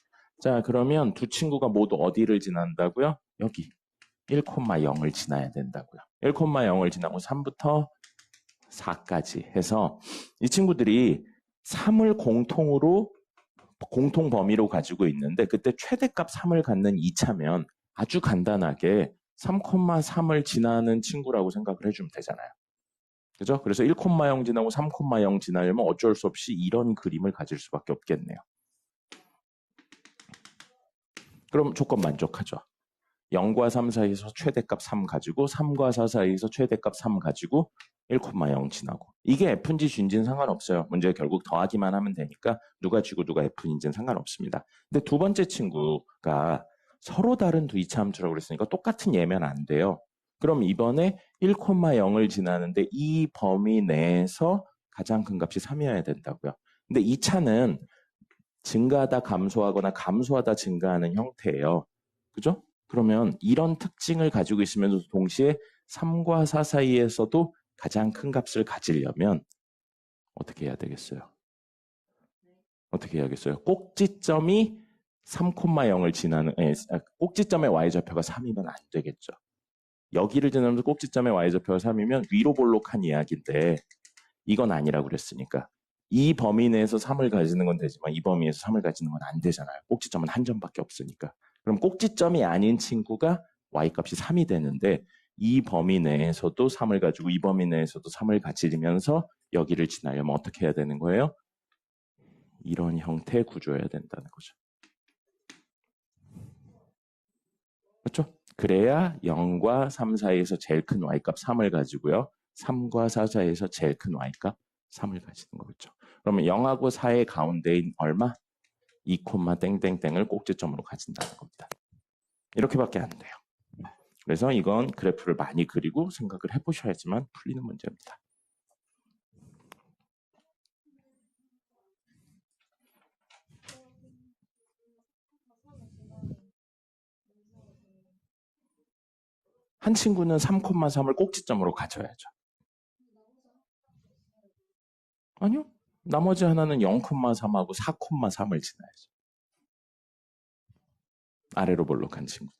자, 그러면 두 친구가 모두 어디를 지난다고요? 여기 1,0을 지나야 된다고요. 1,0을 지나고 3부터 4까지 해서 이 친구들이 3을 공통 범위로 가지고 있는데 그때 최대값 3을 갖는 2차면 아주 간단하게 3,3을 지나는 친구라고 생각을 해주면 되잖아요. 그죠? 그래서 1,0 지나고 3,0 지나려면 어쩔 수 없이 이런 그림을 가질 수밖에 없겠네요. 그럼 조건 만족하죠. 0과 3 사이에서 최대값 3 가지고 3과 4 사이에서 최대값 3 가지고 1,0 지나고. 이게 F인지 G인지는 상관없어요. 문제 결국 더하기만 하면 되니까 누가 G고 누가 F인지는 상관없습니다. 근데 두 번째 친구가 서로 다른 두 이차함수라고 그랬으니까 똑같은 예면 안 돼요. 그럼 이번에 1,0을 지나는데 이 범위 내에서 가장 큰 값이 3이어야 된다고요. 근데 2차는 증가하다 감소하거나 감소하다 증가하는 형태예요. 그죠? 그러면 이런 특징을 가지고 있으면서 동시에 3과 4 사이에서도 가장 큰 값을 가지려면 어떻게 해야 되겠어요? 어떻게 해야겠어요? 꼭지점이 3,0을 지나는 꼭지점의 y좌표가 3이면 안 되겠죠. 여기를 지나면서 꼭지점의 y좌표가 3이면 위로 볼록한 이야기인데 이건 아니라고 그랬으니까 이 범위 내에서 3을 가지는 건 되지만 이 범위에서 3을 가지는 건 안 되잖아요. 꼭지점은 한 점밖에 없으니까. 그럼 꼭지점이 아닌 친구가 y값이 3이 되는데 이 범위 내에서도 3을 가지고 이 범위 내에서도 3을 가지면서 여기를 지나려면 어떻게 해야 되는 거예요? 이런 형태의 구조여야 된다는 거죠. 그렇죠? 그래야 0과 3 사이에서 제일 큰 y값 3을 가지고요. 3과 4 사이에서 제일 큰 y값 3을 가지는 거겠죠. 그러면 0하고 4의 가운데인 얼마? 2, 땡땡땡을 꼭지점으로 가진다는 겁니다. 이렇게밖에 안 돼요. 그래서 이건 그래프를 많이 그리고 생각을 해보셔야지만 풀리는 문제입니다. 한 친구는 3,3을 꼭지점으로 가져야죠. 아니요. 나머지 하나는 0,3하고 4,3을 지나야죠. 아래로 볼록한 친구.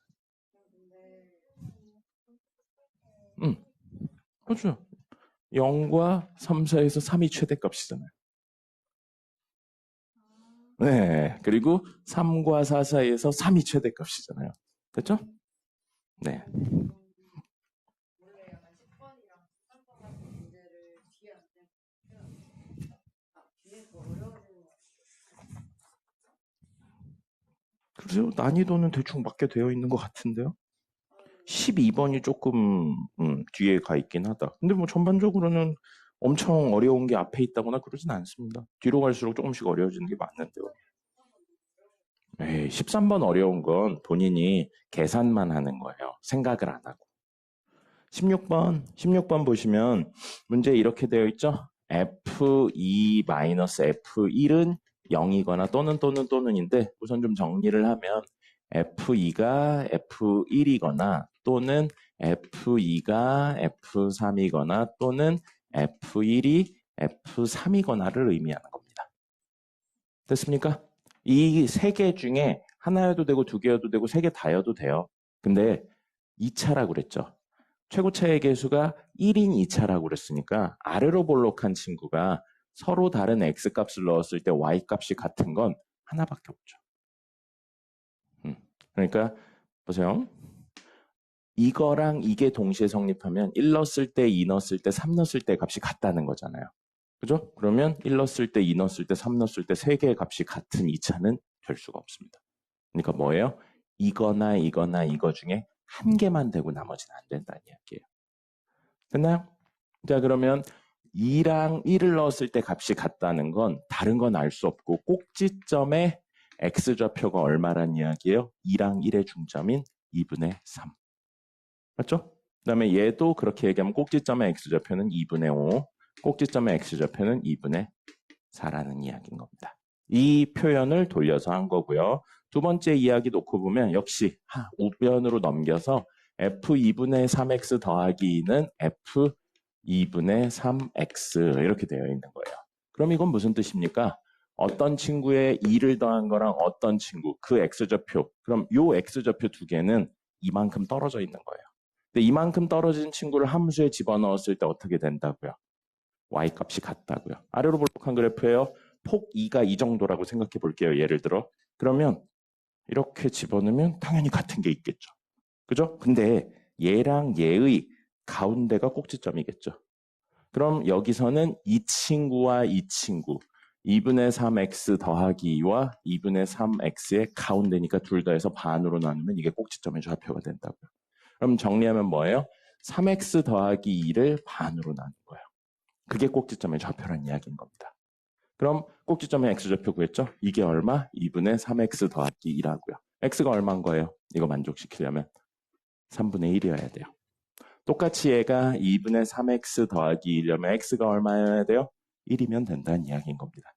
그렇죠. 0과 3 사이에서 3이 최대값이잖아요. 네. 그리고 3과 4 사이에서 3이 최대값이잖아요. 됐죠? 네. 글쎄요. 난이도는 대충 맞게 되어 있는 것 같은데요. 12번이 조금 뒤에 가 있긴 하다. 근데 뭐 전반적으로는 엄청 어려운 게 앞에 있다거나 그러진 않습니다. 뒤로 갈수록 조금씩 어려워지는 게 맞는데요. 에이, 13번 어려운 건 본인이 계산만 하는 거예요. 생각을 안 하고. 16번 보시면 문제 이렇게 되어 있죠? F2-F1은 0이거나 또는인데 우선 좀 정리를 하면 F2가 F1이거나 또는 F2가 F3이거나 또는 F1이 F3이거나를 의미하는 겁니다. 됐습니까? 이 세 개 중에 하나여도 되고 두 개여도 되고 세 개 다여도 돼요. 근데 2차라고 그랬죠. 최고차의 개수가 1인 2차라고 그랬으니까 아래로 볼록한 친구가 서로 다른 x값을 넣었을 때 y값이 같은 건 하나밖에 없죠. 그러니까 보세요. 이거랑 이게 동시에 성립하면 1 넣었을 때, 2 넣었을 때, 3 넣었을 때 값이 같다는 거잖아요. 그죠? 그러면 1 넣었을 때, 2 넣었을 때, 3 넣었을 때 세 개의 값이 같은 2차는 될 수가 없습니다. 그러니까 뭐예요? 이거나 이거 중에 한 개만 되고 나머지는 안 된다는 이야기예요. 됐나요? 자, 그러면 2랑 1을 넣었을 때 값이 같다는 건 다른 건 알 수 없고 꼭지점의 x좌표가 얼마란 이야기예요? 2랑 1의 중점인 2분의 3. 맞죠? 그 다음에 얘도 그렇게 얘기하면 꼭지점의 x좌표는 2분의 5, 꼭지점의 x좌표는 2분의 4라는 이야기인 겁니다. 이 표현을 돌려서 한 거고요. 두 번째 이야기 놓고 보면 역시 우변으로 넘겨서 f2분의 3x 더하기 2는 f2분의 3x 이렇게 되어 있는 거예요. 그럼 이건 무슨 뜻입니까? 어떤 친구의 2를 더한 거랑 어떤 친구, 그 x좌표, 그럼 요 x좌표 두 개는 이만큼 떨어져 있는 거예요. 근데 이만큼 떨어진 친구를 함수에 집어넣었을 때 어떻게 된다고요? y값이 같다고요. 아래로 볼록한 그래프예요. 폭 2가 이 정도라고 생각해 볼게요. 예를 들어. 그러면 이렇게 집어넣으면 당연히 같은 게 있겠죠. 그죠? 근데 얘랑 얘의 가운데가 꼭지점이겠죠. 그럼 여기서는 이 친구와 이 친구 2분의 3x 더하기 2와 2분의 3x의 가운데니까 둘 다 해서 반으로 나누면 이게 꼭지점의 좌표가 된다고요. 그럼 정리하면 뭐예요? 3x 더하기 2를 반으로 나눈 거예요. 그게 꼭지점의 좌표라는 이야기인 겁니다. 그럼 꼭지점의 x좌표 구했죠? 이게 얼마? 2분의 3x 더하기 2라고요. x가 얼마인 거예요? 이거 만족시키려면 3분의 1이어야 돼요. 똑같이 얘가 2분의 3x 더하기 1이려면 x가 얼마여야 돼요? 1이면 된다는 이야기인 겁니다.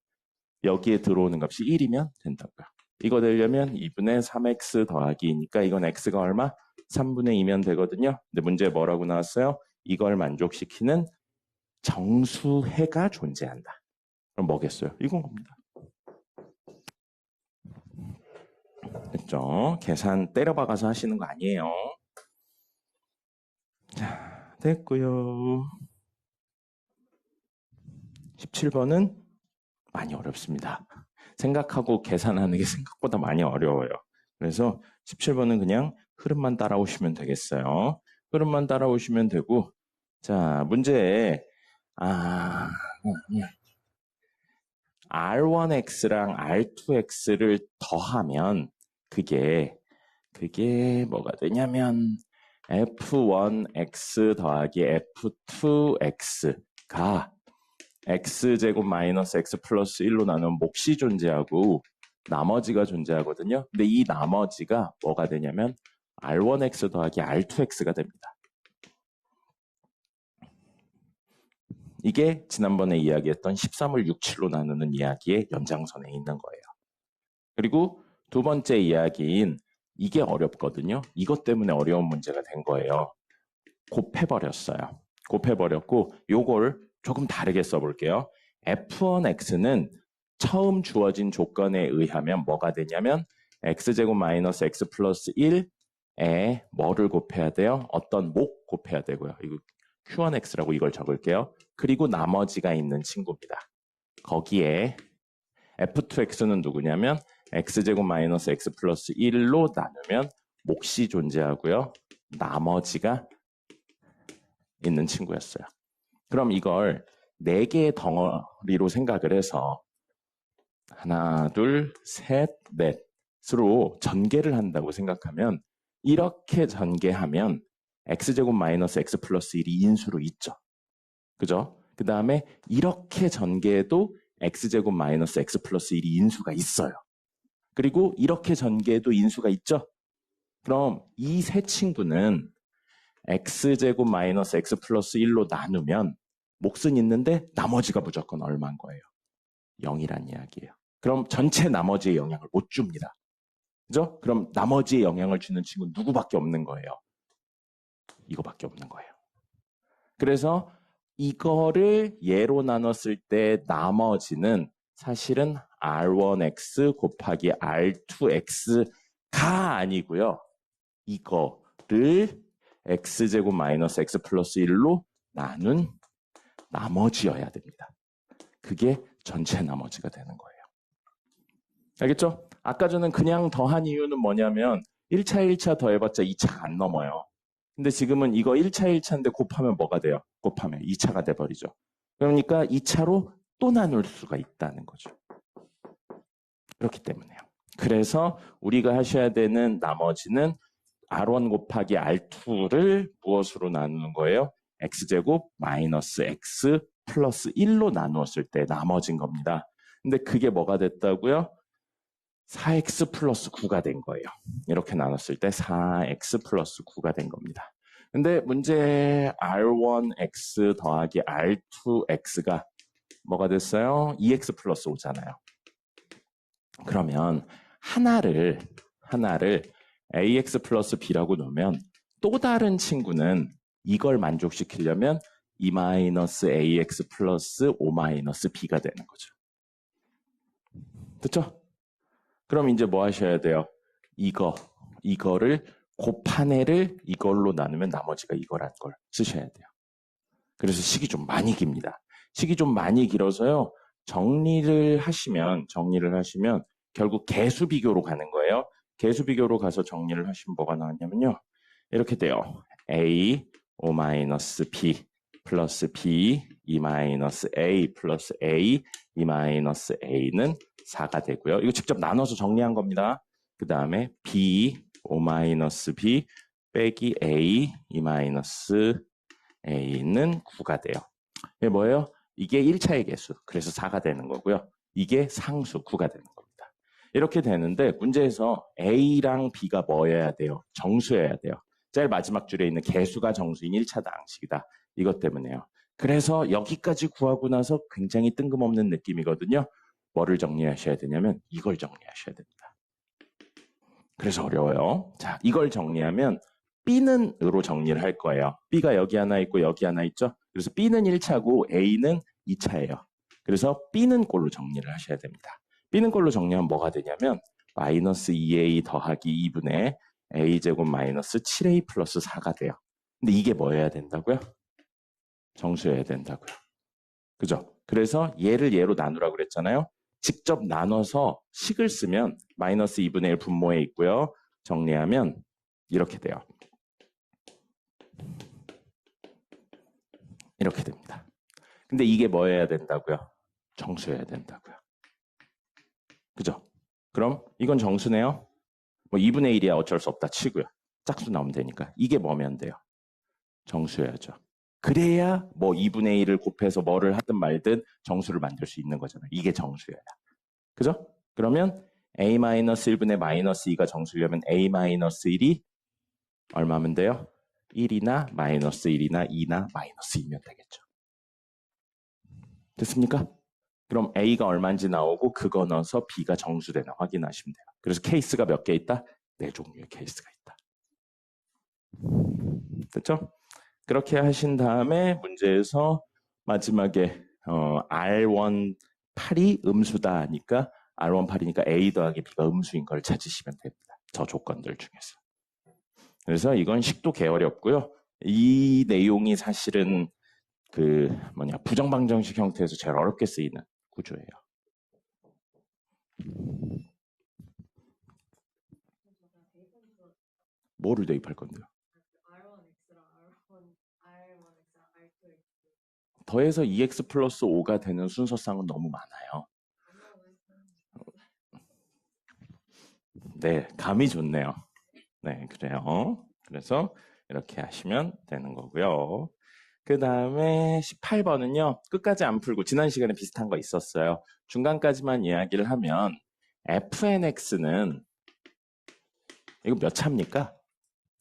여기에 들어오는 값이 1이면 된다고요. 이거 되려면 2분의 3x 더하기 2니까 이건 x가 얼마? 3분의 2면 되거든요. 근데 문제 뭐라고 나왔어요? 이걸 만족시키는 정수해가 존재한다. 그럼 뭐겠어요? 이건 겁니다. 됐죠? 계산 때려박아서 하시는 거 아니에요. 자, 됐고요. 17번은 많이 어렵습니다. 생각하고 계산하는 게 생각보다 많이 어려워요. 그래서 17번은 그냥 흐름만 따라오시면 되겠어요. 흐름만 따라오시면 되고, 자, 문제에, R1X랑 R2X를 더하면 그게 그게 뭐가 되냐면 f1x 더하기 f2x가 x제곱 마이너스 x 플러스 1로 나누면 몫이 존재하고 나머지가 존재하거든요. 근데 이 나머지가 뭐가 되냐면 r1x 더하기 r2x가 됩니다. 이게 지난번에 이야기했던 13을 6, 7로 나누는 이야기의 연장선에 있는 거예요. 그리고 두 번째 이야기인 이게 어렵거든요. 이것 때문에 어려운 문제가 된 거예요. 곱해버렸어요. 곱해버렸고 요걸 조금 다르게 써볼게요. f1x는 처음 주어진 조건에 의하면 뭐가 되냐면 x제곱 마이너스 x 플러스 1에 뭐를 곱해야 돼요? 어떤 목 곱해야 되고요. 이거 q1x라고 이걸 적을게요. 그리고 나머지가 있는 친구입니다. 거기에 f2x는 누구냐면 x제곱 마이너스 x 플러스 1로 나누면 몫이 존재하고요. 나머지가 있는 친구였어요. 그럼 이걸 4개의 덩어리로 생각을 해서 하나, 둘, 셋, 넷으로 전개를 한다고 생각하면 이렇게 전개하면 x제곱 마이너스 x 플러스 1이 인수로 있죠. 그죠? 그 다음에 이렇게 전개해도 x제곱 마이너스 x 플러스 1이 인수가 있어요. 그리고 이렇게 전개해도 인수가 있죠. 그럼 이 세 친구는 x제곱 마이너스 x 플러스 1로 나누면 몫은 있는데 나머지가 무조건 얼마인 거예요? 0이란 이야기예요. 그럼 전체 나머지의 영향을 못 줍니다. 그죠? 그럼 나머지의 영향을 주는 친구는 누구밖에 없는 거예요? 이거밖에 없는 거예요. 그래서 이거를 예로 나눴을 때 나머지는 사실은 r1x 곱하기 r2x가 아니고요. 이거를 x제곱 마이너스 x 플러스 1로 나눈 나머지여야 됩니다. 그게 전체 나머지가 되는 거예요. 알겠죠? 아까 저는 그냥 더한 이유는 뭐냐면 1차 1차 더해봤자 2차가 안 넘어요. 근데 지금은 이거 1차 1차인데 곱하면 뭐가 돼요? 곱하면 2차가 돼버리죠. 그러니까 2차로 또 나눌 수가 있다는 거죠. 그렇기 때문에요. 그래서 우리가 하셔야 되는 나머지는 r1 곱하기 r2를 무엇으로 나누는 거예요? x제곱 마이너스 x 플러스 1로 나누었을 때 나머진 겁니다. 근데 그게 뭐가 됐다고요? 4x 플러스 9가 된 거예요. 이렇게 나눴을 때 4x 플러스 9가 된 겁니다. 근데 문제 r1x 더하기 r2x가 뭐가 됐어요? 2x 플러스 5잖아요. 그러면 하나를 ax 플러스 b라고 놓으면 또 다른 친구는 이걸 만족시키려면 2 마이너스 ax 플러스 5 마이너스 b가 되는 거죠. 됐죠? 그럼 이제 뭐 하셔야 돼요? 이거를 곱한 애를 이걸로 나누면 나머지가 이거란 걸 쓰셔야 돼요. 그래서 식이 좀 많이 깁니다. 식이 좀 많이 길어서요. 정리를 하시면 결국 개수 비교로 가는 거예요. 개수 비교로 가서 정리를 하시면 뭐가 나왔냐면요. 이렇게 돼요. a, o-b 플러스 b, e-a 플러스 a, e-a는 4가 되고요. 이거 직접 나눠서 정리한 겁니다. 그 다음에 b, o-b 빼기 a, e-a는 9가 돼요. 이게 뭐예요? 이게 1차의 개수. 그래서 4가 되는 거고요. 이게 상수 9가 되는 겁니다. 이렇게 되는데 문제에서 a랑 b가 뭐여야 돼요? 정수여야 돼요. 제일 마지막 줄에 있는 개수가 정수인 1차 다항식이다. 이것 때문에요. 그래서 여기까지 구하고 나서 굉장히 뜬금없는 느낌이거든요. 뭐를 정리하셔야 되냐면 이걸 정리하셔야 됩니다. 그래서 어려워요. 자, 이걸 정리하면 B는 으로 정리를 할 거예요. B가 여기 하나 있고 여기 하나 있죠. 그래서 B는 1차고 A는 2차예요. 그래서 B는 꼴로 정리를 하셔야 됩니다. B는 꼴로 정리하면 뭐가 되냐면 마이너스 2A 더하기 2분의 A제곱 마이너스 7A 플러스 4가 돼요. 근데 이게 뭐여야 된다고요? 정수여야 된다고요. 그죠? 그래서 얘를 얘로 나누라고 그랬잖아요. 직접 나눠서 식을 쓰면 마이너스 2분의 1 분모에 있고요. 정리하면 이렇게 돼요. 이렇게 됩니다. 근데 이게 뭐여야 된다고요? 정수여야 된다고요. 그죠? 그럼 이건 정수네요. 뭐 2분의 1이야 어쩔 수 없다 치고요. 짝수 나오면 되니까. 이게 뭐면 돼요? 정수여야죠. 그래야 뭐 2분의 1을 곱해서 뭐를 하든 말든 정수를 만들 수 있는 거잖아요. 이게 정수여야. 그죠? 그러면 a-1분의 마이너스 2가 정수려면 a-1이 얼마면 돼요? 1이나 마이너스 1이나 2나 마이너스 2면 되겠죠. 됐습니까? 그럼 A가 얼마인지 나오고 그거 넣어서 B가 정수되나 확인하시면 돼요. 그래서 케이스가 몇 개 있다? 4종류의 케이스가 있다. 됐죠? 그렇게 하신 다음에 문제에서 마지막에 R1 8이 음수다 하니까 R1 8이니까 A 더하기 B가 음수인 걸 찾으시면 됩니다. 저 조건들 중에서. 그래서 이건 식도 개어렵고요. 이 내용이 사실은 부정방정식 형태에서 제일 어렵게 쓰이는 구조예요. 뭐를 대입할 건데요? 더해서 2x 플러스 5가 되는 순서상은 너무 많아요. 네, 감이 좋네요. 네, 그래요. 그래서 이렇게 하시면 되는 거고요. 그 다음에 18번은요. 끝까지 안 풀고 지난 시간에 비슷한 거 있었어요. 중간까지만 이야기를 하면 fnx는 이거 몇 차입니까?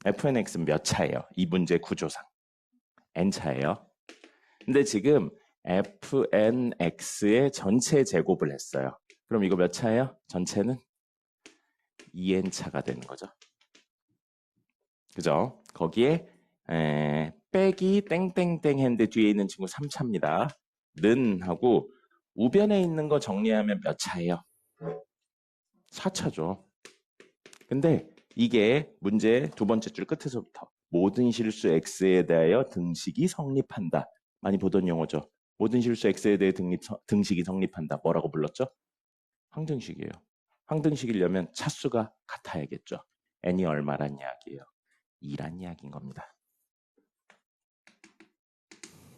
fnx는 몇 차예요? 이 문제 구조상. n차예요. 근데 지금 fnx의 전체 제곱을 했어요. 그럼 이거 몇 차예요? 전체는 2n차가 되는 거죠. 그죠? 거기에 빼기 땡땡땡 했는데 뒤에 있는 친구 3차입니다. 는 하고 우변에 있는 거 정리하면 몇 차예요? 4차죠. 근데 이게 문제 두 번째 줄 끝에서부터 모든 실수 x에 대하여 등식이 성립한다. 많이 보던 용어죠. 모든 실수 x에 대해 등식이 성립한다. 뭐라고 불렀죠? 항등식이에요. 항등식이려면 차수가 같아야겠죠. n이 얼마란 이야기예요? 2란 이야기인 겁니다.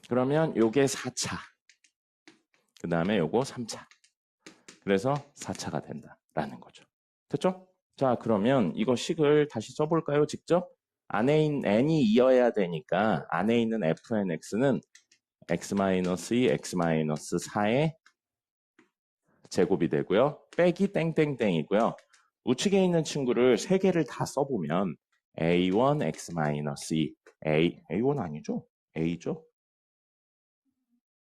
그러면 요게 4차. 그 다음에 요거 3차. 그래서 4차가 된다라는 거죠. 됐죠? 자, 그러면 이거 식을 다시 써볼까요? 직접? 안에 있는 n이 이어야 되니까 안에 있는 fnx는 x-2, x-4의 제곱이 되고요. 빼기 땡땡땡이고요. 우측에 있는 친구를 3개를 다 써보면 a1, x-2, a1 아니죠? a죠?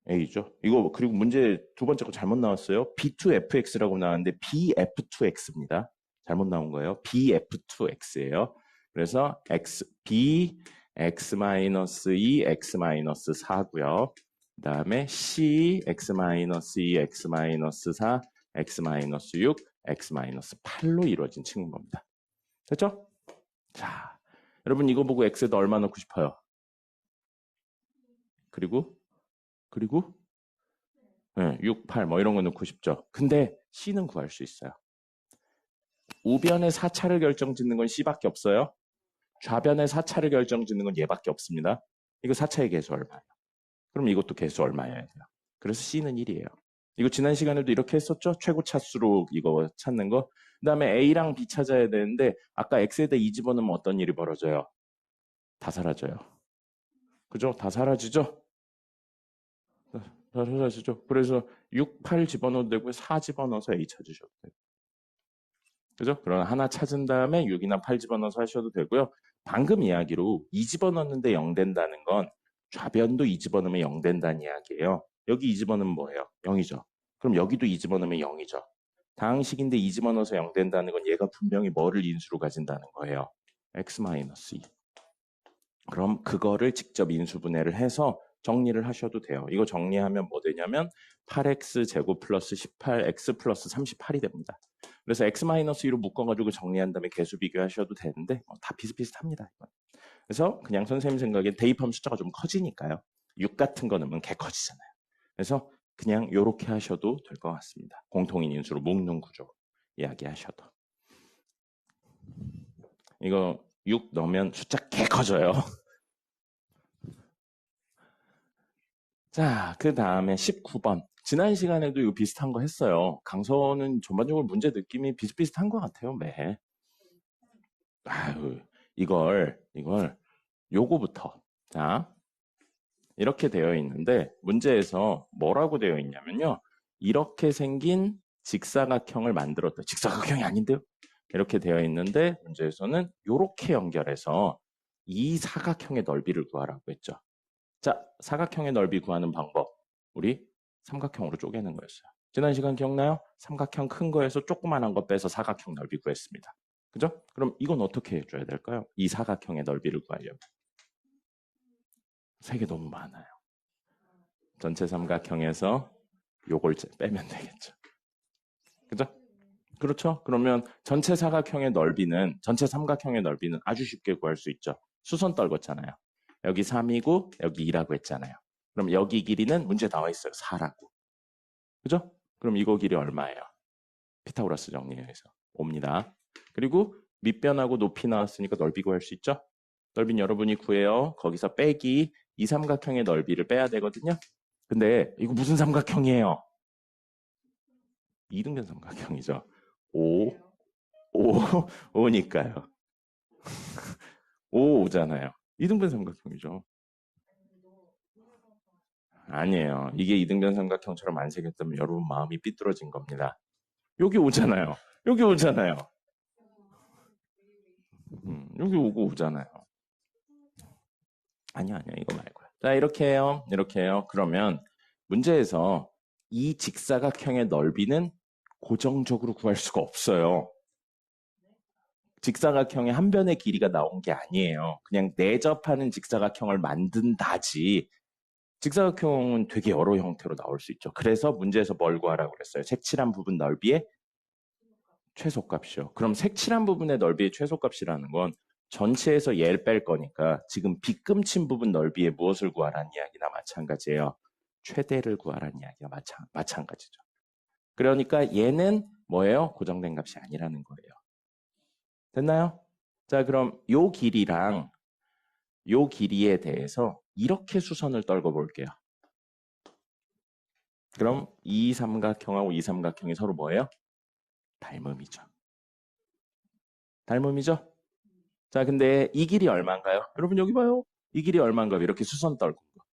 A죠. 이거 그리고 문제 두 번째 거 잘못 나왔어요. B2FX라고 나왔는데 BF2X입니다. 잘못 나온 거예요. BF2X예요. 그래서 B X-2 X-4고요. 그 다음에 C X-2 X-4 X-6 X-8로 이루어진 친구인 겁니다. 됐죠? 자, 여러분 이거 보고 X에다 얼마 넣고 싶어요? 그리고 6, 8 뭐 이런 거 넣고 싶죠. 근데 C는 구할 수 있어요. 우변의 4차를 결정짓는 건 C밖에 없어요. 좌변의 4차를 결정짓는 건 얘밖에 없습니다. 이거 4차의 개수 얼마예요? 그럼 이것도 개수 얼마여야 돼요? 그래서 C는 1이에요. 이거 지난 시간에도 이렇게 했었죠? 최고 차수로 이거 찾는 거. 그 다음에 A랑 B 찾아야 되는데 아까 X에다 2 집어넣으면 어떤 일이 벌어져요? 다 사라져요. 그죠? 다 사라지죠? 다 사라지죠? 그래서 6, 8 집어넣어도 되고 4 집어넣어서 A 찾으셔도 돼요. 그죠? 그럼 하나 찾은 다음에 6이나 8 집어넣어서 하셔도 되고요. 방금 이야기로 2 집어넣는데 0 된다는 건 좌변도 2 집어넣으면 0 된다는 이야기예요. 여기 2 집어넣으면 뭐예요? 0이죠. 그럼 여기도 2 집어넣으면 0이죠. 다항식인데 2 집어넣어서 0 된다는 건 얘가 분명히 뭐를 인수로 가진다는 거예요? x-2. 그럼 그거를 직접 인수분해를 해서 정리를 하셔도 돼요. 이거 정리하면 뭐 되냐면 8x 제곱 플러스 18x 플러스 38이 됩니다. 그래서 x-2로 묶어가지고 정리한 다음에 개수 비교하셔도 되는데 다 비슷비슷합니다. 그래서 그냥 선생님 생각엔 대입하면 숫자가 좀 커지니까요. 6 같은 거 넣으면 개 커지잖아요. 그래서 그냥 이렇게 하셔도 될 것 같습니다. 공통인 인수로 묶는 구조 이야기하셔도. 이거 6 넣으면 숫자 개 커져요. 자, 그 다음에 19번. 지난 시간에도 이거 비슷한 거 했어요. 강서는 전반적으로 문제 느낌이 비슷비슷한 것 같아요, 매해. 아유, 이걸 요거부터. 자, 이렇게 되어 있는데 문제에서 뭐라고 되어 있냐면요. 이렇게 생긴 직사각형을 만들었다. 직사각형이 아닌데요? 이렇게 되어 있는데 문제에서는 이렇게 연결해서 이 사각형의 넓이를 구하라고 했죠. 자, 사각형의 넓이 구하는 방법. 우리 삼각형으로 쪼개는 거였어요. 지난 시간 기억나요? 삼각형 큰 거에서 조그만한 거 빼서 사각형 넓이 구했습니다. 그죠? 그럼 이건 어떻게 해줘야 될까요? 이 사각형의 넓이를 구하려면. 색이 너무 많아요. 전체 삼각형에서 요걸 빼면 되겠죠. 그죠? 그렇죠? 그러면 전체 사각형의 넓이는, 전체 삼각형의 넓이는 아주 쉽게 구할 수 있죠. 수선 떨궜잖아요. 여기 3이고 여기 2라고 했잖아요. 그럼 여기 길이는 문제 나와 있어요. 4라고. 그죠? 그럼 이거 길이 얼마예요? 피타고라스 정리해서 옵니다. 그리고 밑변하고 높이 나왔으니까 넓이 구할 수 있죠? 넓이는 여러분이 구해요. 거기서 빼기 이 삼각형의 넓이를 빼야 되거든요. 근데 이거 무슨 삼각형이에요? 이등변 삼각형이죠. 5, 5, 5니까요. 5, 5잖아요. 이등변 삼각형이죠. 아니에요. 이게 이등변 삼각형처럼 안 생겼다면 여러분 마음이 삐뚤어진 겁니다. 여기 오잖아요. 여기 오잖아요. 여기 오고 오잖아요. 아니야, 이거 말고요. 자, 이렇게 해요. 이렇게 해요. 그러면 문제에서 이 직사각형의 넓이는 고정적으로 구할 수가 없어요. 직사각형의 한 변의 길이가 나온 게 아니에요. 그냥 내접하는 직사각형을 만든다지. 직사각형은 되게 여러 형태로 나올 수 있죠. 그래서 문제에서 뭘 구하라고 그랬어요? 색칠한 부분 넓이의 최소값이요. 그럼 색칠한 부분의 넓이의 최소값이라는 건 전체에서 얘를 뺄 거니까 지금 빗금친 부분 넓이의 무엇을 구하라는 이야기나 마찬가지예요. 최대를 구하라는 이야기가 마찬가지죠. 그러니까 얘는 뭐예요? 고정된 값이 아니라는 거예요. 됐나요? 자, 그럼 요 길이랑 요 길이에 대해서 이렇게 수선을 떨궈 볼게요. 그럼 이 삼각형하고 이 삼각형이 서로 뭐예요? 닮음이죠. 닮음이죠? 자, 근데 이 길이 얼마인가요? 여러분 여기 봐요. 이 길이 얼마인가요? 이렇게 수선 떨군 거.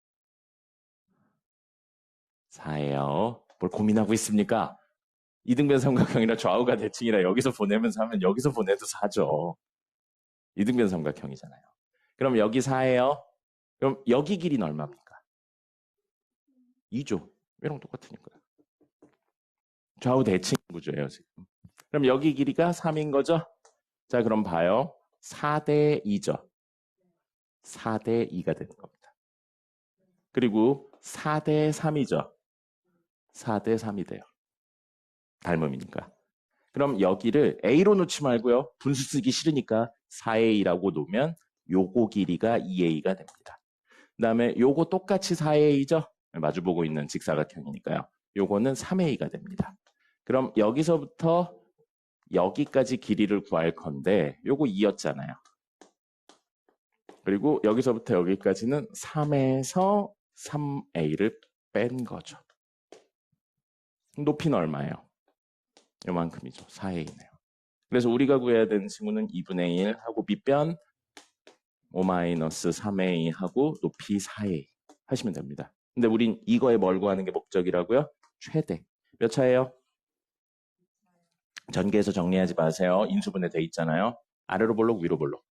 4예요. 뭘 고민하고 있습니까? 이등변 삼각형이라 좌우가 대칭이라 여기서 보내면서 하면 여기서 보내도 4죠. 이등변 삼각형이잖아요. 그럼 여기 4예요. 그럼 여기 길이는 얼마입니까? 2죠. 얘랑 똑같으니까. 좌우 대칭 구조예요, 지금. 그럼 여기 길이가 3인 거죠? 자, 그럼 봐요. 4대 2죠. 4대 2가 되는 겁니다. 그리고 4대 3이죠. 4대 3이 돼요. 닮음이니까. 그럼 여기를 A로 놓지 말고요. 분수 쓰기 싫으니까 4A라고 놓으면 요거 길이가 2A가 됩니다. 그 다음에 요거 똑같이 4A죠? 마주보고 있는 직사각형이니까요. 요거는 3A가 됩니다. 그럼 여기서부터 여기까지 길이를 구할 건데 요거 2였잖아요. 그리고 여기서부터 여기까지는 3에서 3A를 뺀 거죠. 높이는 얼마예요? 요만큼이죠. 4A네요. 그래서 우리가 구해야 되는 친구는 2분의 1 하고 밑변 5-3A 하고 높이 4A 하시면 됩니다. 근데 우린 이거에 뭘 구하는 게 목적이라고요? 최대. 몇 차예요? 전개해서 정리하지 마세요. 인수분해 돼 있잖아요. 아래로 볼록 위로 볼록.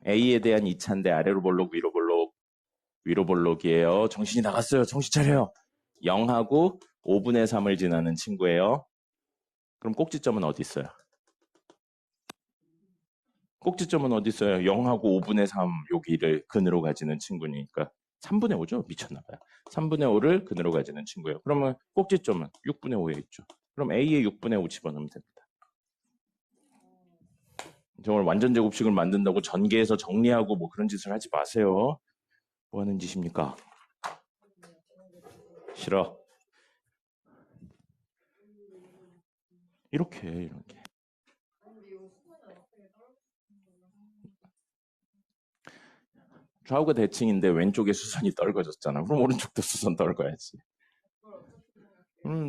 A에 대한 2차인데 아래로 볼록 위로 볼록. 위로 볼록이에요. 정신이 나갔어요. 정신 차려요. 0하고 5분의 3을 지나는 친구예요. 그럼 꼭지점은 어디 있어요? 꼭지점은 어디 있어요? 0하고 5분의 3 여기를 근으로 가지는 친구니까 3분의 5죠? 미쳤나봐요. 3분의 5를 근으로 가지는 친구예요. 그러면 꼭지점은 6분의 5에 있죠. 그럼 A에 6분의 5 집어넣으면 됩니다. 정말 완전 제곱식을 만든다고 전개해서 정리하고 뭐 그런 짓을 하지 마세요. 뭐 하는 짓입니까? 싫어. 이렇게. 좌우가 대칭인데 왼쪽에 수선이 떨궈졌잖아. 그럼 오른쪽도 수선 떨궈야지.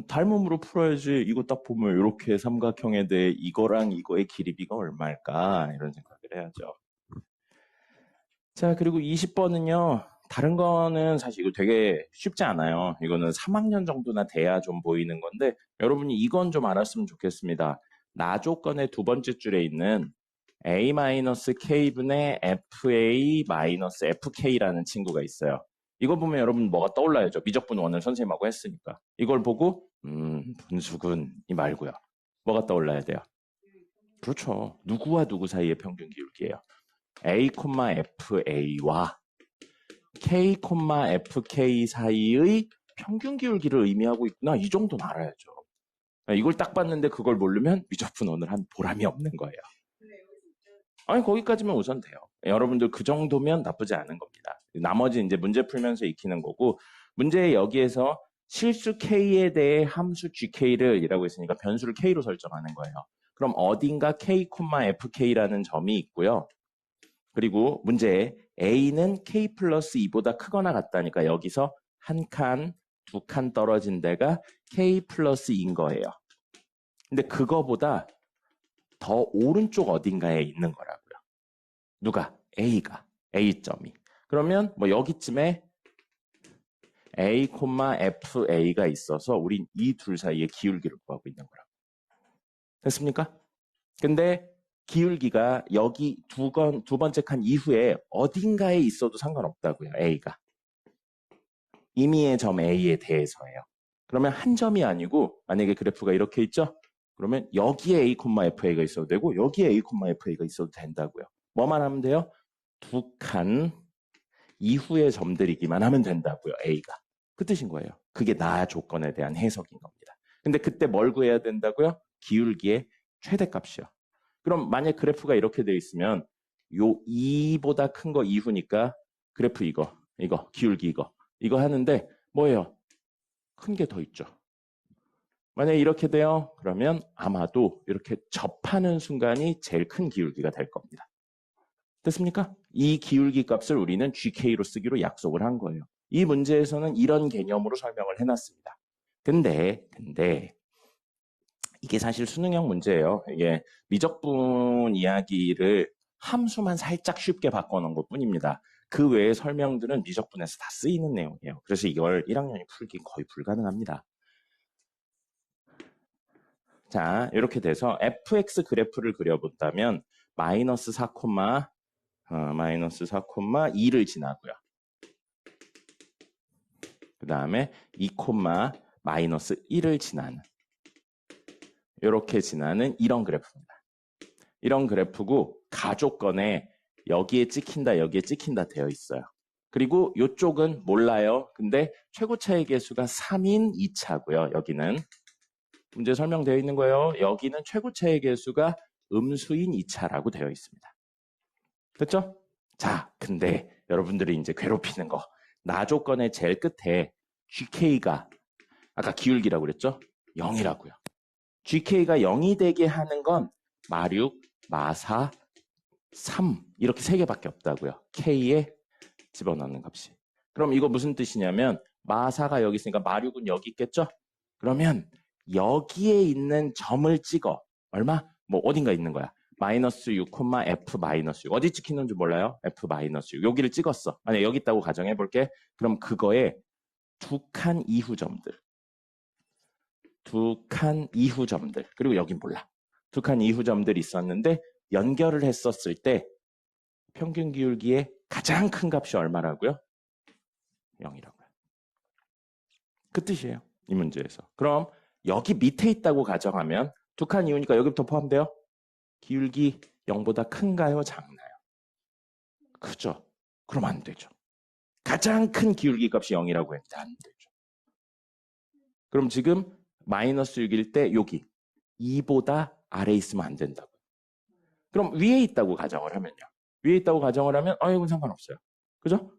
닮음으로 풀어야지. 이거 딱 보면 이렇게 삼각형에 대해 이거랑 이거의 길이비가 얼마일까? 이런 생각을 해야죠. 자, 그리고 20번은요. 다른 거는 사실 이거 되게 쉽지 않아요. 이거는 3학년 정도나 돼야 좀 보이는 건데 여러분이 이건 좀 알았으면 좋겠습니다. 나 조건의 두 번째 줄에 있는 a-k분의 fa-fk라는 친구가 있어요. 이거 보면 여러분 뭐가 떠올라야죠. 미적분 원을 선생님하고 했으니까. 이걸 보고 분수군 이 말고요. 뭐가 떠올라야 돼요? 그렇죠. 누구와 누구 사이의 평균 기울기예요. a,fa와 k, fk 사이의 평균 기울기를 의미하고 있구나. 이 정도는 알아야죠. 이걸 딱 봤는데 그걸 모르면 미적분 원을 한 보람이 없는 거예요. 아니 거기까지만 우선 돼요. 여러분들 그 정도면 나쁘지 않은 겁니다. 나머지 이제 문제 풀면서 익히는 거고 문제 여기에서 실수 k에 대해 함수 gk를 이라고 했으니까 변수를 k로 설정하는 거예요. 그럼 어딘가 k, fk라는 점이 있고요. 그리고 문제에 a는 k 플러스 2보다 크거나 같다니까 여기서 한 칸, 두 칸 떨어진 데가 k 플러스 2인 거예요. 근데 그거보다 더 오른쪽 어딘가에 있는 거라고요. 누가? A가. A점이. 그러면 뭐 여기쯤에 A, FA가 있어서 우린 이 둘 사이의 기울기를 구하고 있는 거라고. 됐습니까? 근데 기울기가 여기 두 번째 칸 이후에 어딘가에 있어도 상관없다고요. A가. 임의의 점 A에 대해서예요. 그러면 한 점이 아니고 만약에 그래프가 이렇게 있죠? 그러면 여기에 A, FA가 있어도 되고 여기에 A, FA가 있어도 된다고요. 뭐만 하면 돼요? 두 칸 이후의 점들이기만 하면 된다고요. A가. 그 뜻인 거예요. 그게 나 조건에 대한 해석인 겁니다. 근데 그때 뭘 구해야 된다고요? 기울기의 최대값이요. 그럼 만약 그래프가 이렇게 돼 있으면 요 2보다 큰 거 이후니까 그래프 이거 기울기 이거 하는데 뭐예요? 큰 게 더 있죠. 만약에 이렇게 돼요. 그러면 아마도 이렇게 접하는 순간이 제일 큰 기울기가 될 겁니다. 됐습니까? 이 기울기 값을 우리는 GK로 쓰기로 약속을 한 거예요. 이 문제에서는 이런 개념으로 설명을 해놨습니다. 근데 이게 사실 수능형 문제예요. 이게 미적분 이야기를 함수만 살짝 쉽게 바꿔놓은 것 뿐입니다. 그 외의 설명들은 미적분에서 다 쓰이는 내용이에요. 그래서 이걸 1학년이 풀기 거의 불가능합니다. 자, 이렇게 돼서 fx 그래프를 그려본다면 마이너스 4,2를 지나고요. 그 다음에 2, 마이너스 1을 지나는 이렇게 지나는 이런 그래프입니다. 이런 그래프고 가조건에 여기에 찍힌다 여기에 찍힌다 되어 있어요. 그리고 이쪽은 몰라요. 근데 최고차의 개수가 3인 2차고요. 여기는 문제 설명되어 있는 거예요. 여기는 최고차의 개수가 음수인 2차라고 되어 있습니다. 됐죠? 자, 근데 여러분들이 이제 괴롭히는 거. 나 조건의 제일 끝에 GK가 아까 기울기라고 그랬죠? 0이라고요. GK가 0이 되게 하는 건 마6, 마4, 3 이렇게 세 개밖에 없다고요. K에 집어넣는 값이. 그럼 이거 무슨 뜻이냐면 마4가 여기 있으니까 마6은 여기 있겠죠? 그러면 여기에 있는 점을 찍어. 얼마? 뭐 어딘가 있는 거야. 마이너스 6, F 마이너스 6. 어디 찍히는지 몰라요? F 마이너스 6. 여기를 찍었어. 만약 여기 있다고 가정해 볼게. 그럼 그거에 두 칸 이후 점들. 두 칸 이후 점들. 그리고 여긴 몰라. 두 칸 이후 점들이 있었는데 연결을 했었을 때 평균 기울기의 가장 큰 값이 얼마라고요? 0이라고요. 그 뜻이에요. 이 문제에서. 그럼 여기 밑에 있다고 가정하면 두 칸 이후니까 여기부터 포함돼요? 기울기 0보다 큰가요? 작나요? 크죠? 그럼 안 되죠. 가장 큰 기울기 값이 0이라고 했는데 안 되죠. 그럼 지금 마이너스 6일 때 여기 2보다 아래 있으면 안 된다고요. 그럼 위에 있다고 가정을 하면요. 위에 있다고 가정을 하면 이건 상관없어요. 그죠?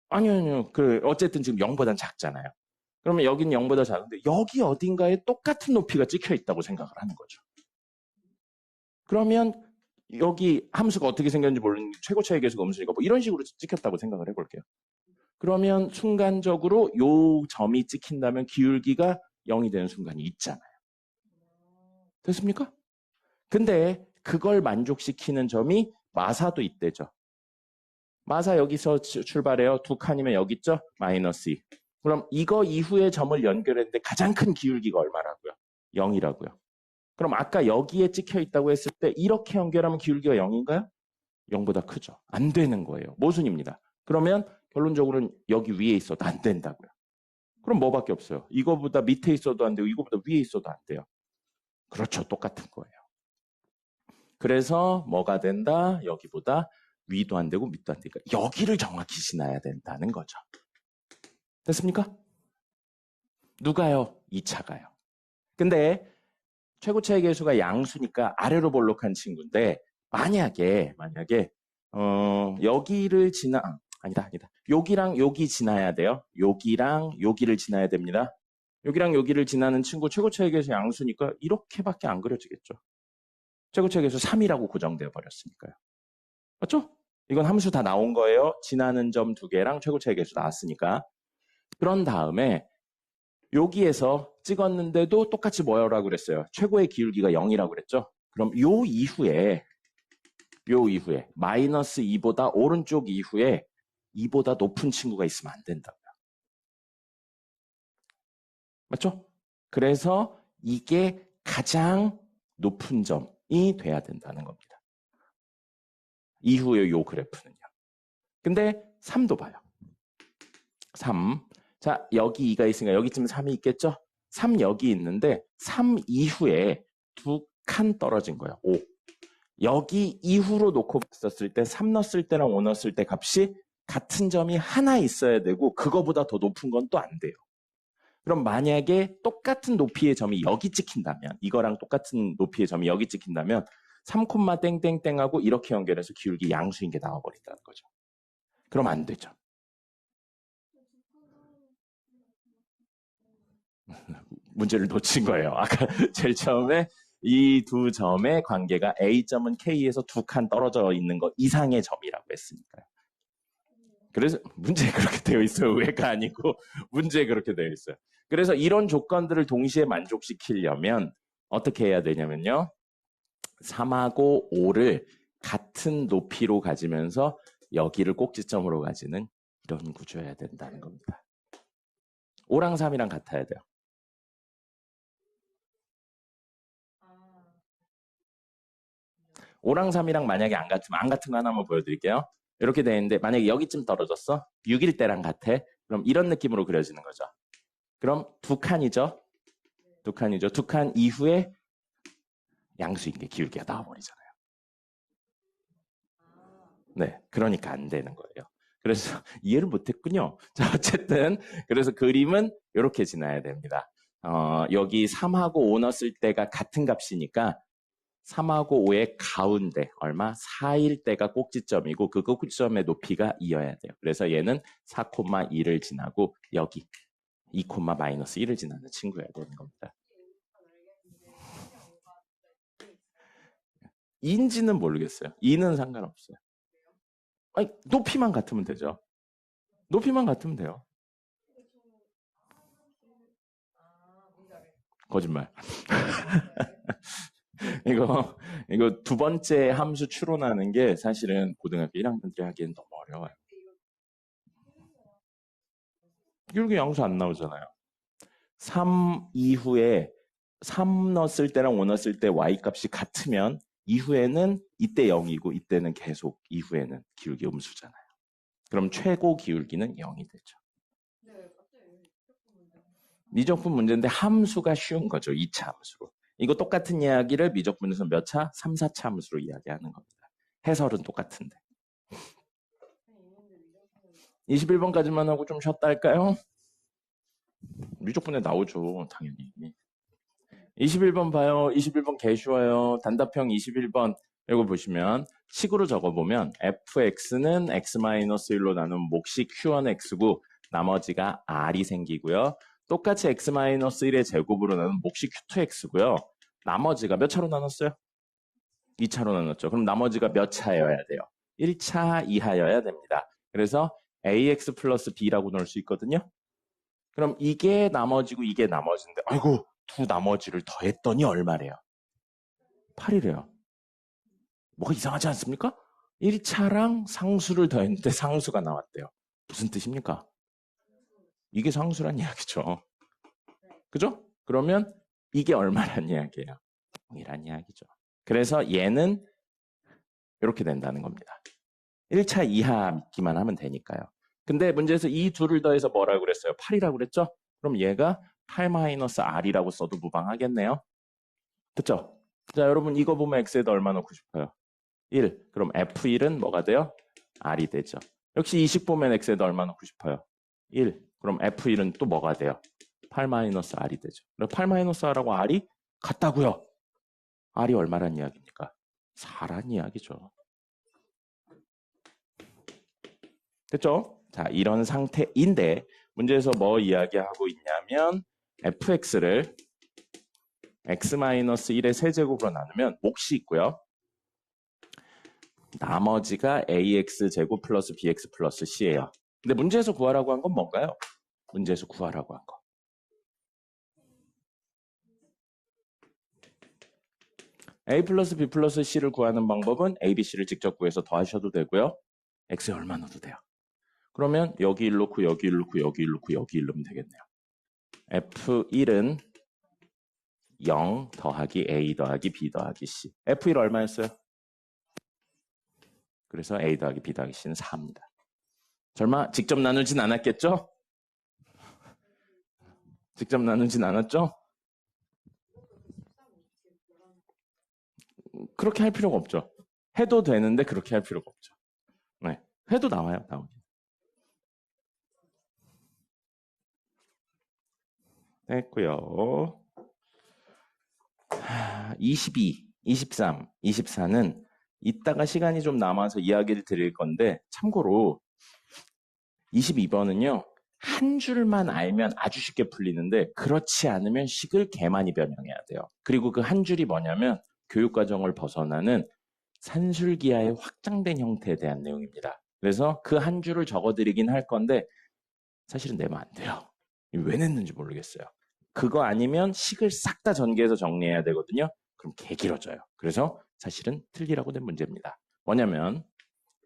아니요. 어쨌든 지금 0보단 작잖아요. 그러면 여기는 0보다 작은데 여기 어딘가에 똑같은 높이가 찍혀 있다고 생각을 하는 거죠. 그러면 여기 함수가 어떻게 생겼는지 모르는데 최고차의 개수가 음수니까 뭐 이런 식으로 찍혔다고 생각을 해볼게요. 그러면 순간적으로 요 점이 찍힌다면 기울기가 0이 되는 순간이 있잖아요. 됐습니까? 근데 그걸 만족시키는 점이 마사도 있대죠. 마사 여기서 출발해요. 두 칸이면 여기 있죠? 마이너스 2. 그럼 이거 이후에 점을 연결했는데 가장 큰 기울기가 얼마라고요? 0이라고요. 그럼 아까 여기에 찍혀 있다고 했을 때 이렇게 연결하면 기울기가 0인가요? 0보다 크죠. 안 되는 거예요. 모순입니다. 그러면 결론적으로는 여기 위에 있어도 안 된다고요. 그럼 뭐밖에 없어요? 이거보다 밑에 있어도 안 되고 이거보다 위에 있어도 안 돼요. 그렇죠. 똑같은 거예요. 그래서 뭐가 된다? 여기보다 위도 안 되고 밑도 안 되니까 여기를 정확히 지나야 된다는 거죠. 됐습니까? 누가요? 2차가요. 근데 최고차의 계수가 양수니까 아래로 볼록한 친구인데 만약에 여기를 아니다. 여기랑 여기 지나야 돼요. 여기랑 여기를 지나야 됩니다. 여기랑 여기를 지나는 친구 최고차의 계수 양수니까 이렇게밖에 안 그려지겠죠. 최고차의 계수 3이라고 고정되어 버렸으니까요. 맞죠? 이건 함수 다 나온 거예요. 지나는 점 2개랑 최고차의 계수 나왔으니까. 그런 다음에 여기에서 찍었는데도 똑같이 뭐라고 그랬어요? 최고의 기울기가 0이라고 그랬죠? 그럼 요 이후에 마이너스 2보다 오른쪽 이후에 2보다 높은 친구가 있으면 안 된다고요. 맞죠? 그래서 이게 가장 높은 점이 돼야 된다는 겁니다. 이후에 요 그래프는요. 근데 3도 봐요. 3. 자, 여기 2가 있으니까 여기쯤 3이 있겠죠? 3 여기 있는데 3 이후에 2칸 떨어진 거예요. 5. 여기 이후로 놓고 봤었을 때 3 넣었을 때랑 5 넣었을 때 값이 같은 점이 하나 있어야 되고 그거보다 더 높은 건 또 안 돼요. 그럼 만약에 똑같은 높이의 점이 여기 찍힌다면 이거랑 똑같은 높이의 점이 여기 찍힌다면 3, 땡땡땡하고 이렇게 연결해서 기울기 양수인 게 나와버린다는 거죠. 그럼 안 되죠. 문제를 놓친 거예요. 아까 제일 처음에 이 두 점의 관계가 A점은 K에서 2칸 떨어져 있는 것 이상의 점이라고 했으니까요. 그래서 문제에 그렇게 되어 있어요. 왜가 아니고 문제에 그렇게 되어 있어요. 그래서 이런 조건들을 동시에 만족시키려면 어떻게 해야 되냐면요. 3하고 5를 같은 높이로 가지면서 여기를 꼭지점으로 가지는 이런 구조여야 된다는 겁니다. 5랑 3이랑 같아야 돼요. 5랑 3이랑 만약에 안 같으면 안 같은 거 하나만 보여드릴게요. 이렇게 되어 있는데 만약에 여기쯤 떨어졌어? 6일 때랑 같아? 그럼 이런 느낌으로 그려지는 거죠. 그럼 2칸이죠? 2칸이죠. 2칸 이후에 양수인 게 기울기가 나와버리잖아요. 네, 그러니까 안 되는 거예요. 그래서 이해를 못했군요. 자, 어쨌든 그래서 그림은 이렇게 지나야 됩니다. 여기 3하고 5 넣었을 때가 같은 값이니까 3하고 5의 가운데 얼마? 4일 때가 꼭지점이고 그 꼭지점의 높이가 2여야 돼요. 그래서 얘는 4,2를 지나고 여기 2, 마이너스 1을 지나는 친구여야 되는 겁니다. 인지는 모르겠어요. 2는 상관없어요. 아니, 높이만 같으면 되죠. 높이만 같으면 돼요. 거짓말. 이거 두 번째 함수 추론하는 게 사실은 고등학교 1학년들이 하기엔 너무 어려워요. 기울기 양수 안 나오잖아요. 3 이후에 3 넣었을 때랑 5 넣었을 때 y 값이 같으면 이후에는 이때 0이고 이때는 계속 이후에는 기울기 음수잖아요. 그럼 최고 기울기는 0이 되죠. 미적분 문제인데 함수가 쉬운 거죠. 2차 함수로. 이거 똑같은 이야기를 미적분에서 몇 차? 3, 4차 함수로 이야기하는 겁니다. 해설은 똑같은데. 21번까지만 하고 좀 쉬었다 할까요? 미적분에 나오죠. 당연히. 21번 봐요. 21번 개 쉬워요. 단답형 21번 이거 보시면 식으로 적어보면 fx는 x-1로 나눈 몫이 q1x고 나머지가 r이 생기고요. 똑같이 x-1의 제곱으로 나눈 몫이 q2x고요. 나머지가 몇 차로 나눴어요? 2차로 나눴죠. 그럼 나머지가 몇 차여야 돼요? 1차 이하여야 됩니다. 그래서 ax 플러스 b라고 넣을 수 있거든요. 그럼 이게 나머지고 이게 나머지인데 아이고 두 나머지를 더했더니 얼마래요? 8이래요. 뭐가 이상하지 않습니까? 1차랑 상수를 더했는데 상수가 나왔대요. 무슨 뜻입니까? 이게 상수란 이야기죠. 그죠? 그러면 이게 얼마란 이야기예요? 0이란 이야기죠. 그래서 얘는 이렇게 된다는 겁니다. 1차 이하 믿기만 하면 되니까요. 근데 문제에서 이 둘을 더해서 뭐라고 그랬어요? 8이라고 그랬죠? 그럼 얘가 8-r이라고 써도 무방하겠네요. 됐죠? 자, 여러분 이거 보면 x에다 얼마 넣고 싶어요? 1. 그럼 f1은 뭐가 돼요? r이 되죠. 역시 이 식 보면 x에다 얼마 넣고 싶어요? 1. 그럼 f1은 또 뭐가 돼요? 8-r이 되죠. 8-r하고 r이 같다고요. r이 얼마란 이야기입니까? 4란 이야기죠. 됐죠? 자, 이런 상태인데 문제에서 뭐 이야기하고 있냐면 fx를 x-1의 세제곱으로 나누면 몫이 있고요. 나머지가 ax제곱 플러스 bx 플러스 c예요. 근데 문제에서 구하라고 한 건 뭔가요? 문제에서 구하라고 한 거. a 플러스 b 플러스 c를 구하는 방법은 a, b, c를 직접 구해서 더하셔도 되고요. x에 얼마 넣어도 돼요. 그러면 여기 1 넣고 여기 1 넣고 여기 1 넣고 여기 1 넣으면 되겠네요. F1은 0 더하기 A 더하기 B 더하기 C. F1 얼마였어요? 그래서 A 더하기 B 더하기 C는 4입니다. 설마 직접 나누진 않았겠죠? 직접 나누진 않았죠? 그렇게 할 필요가 없죠. 해도 되는데 그렇게 할 필요가 없죠. 네, 해도 나와요. 나오긴. 됐고요. 22, 23, 24는 이따가 시간이 좀 남아서 이야기를 드릴 건데 참고로 22번은요. 한 줄만 알면 아주 쉽게 풀리는데 그렇지 않으면 식을 개 많이 변형해야 돼요. 그리고 그 한 줄이 뭐냐면 교육과정을 벗어나는 산술기하의 확장된 형태에 대한 내용입니다. 그래서 그 한 줄을 적어드리긴 할 건데 사실은 내면 안 돼요. 왜 냈는지 모르겠어요. 그거 아니면 식을 싹 다 전개해서 정리해야 되거든요. 그럼 개 길어져요. 그래서 사실은 틀리라고 된 문제입니다. 뭐냐면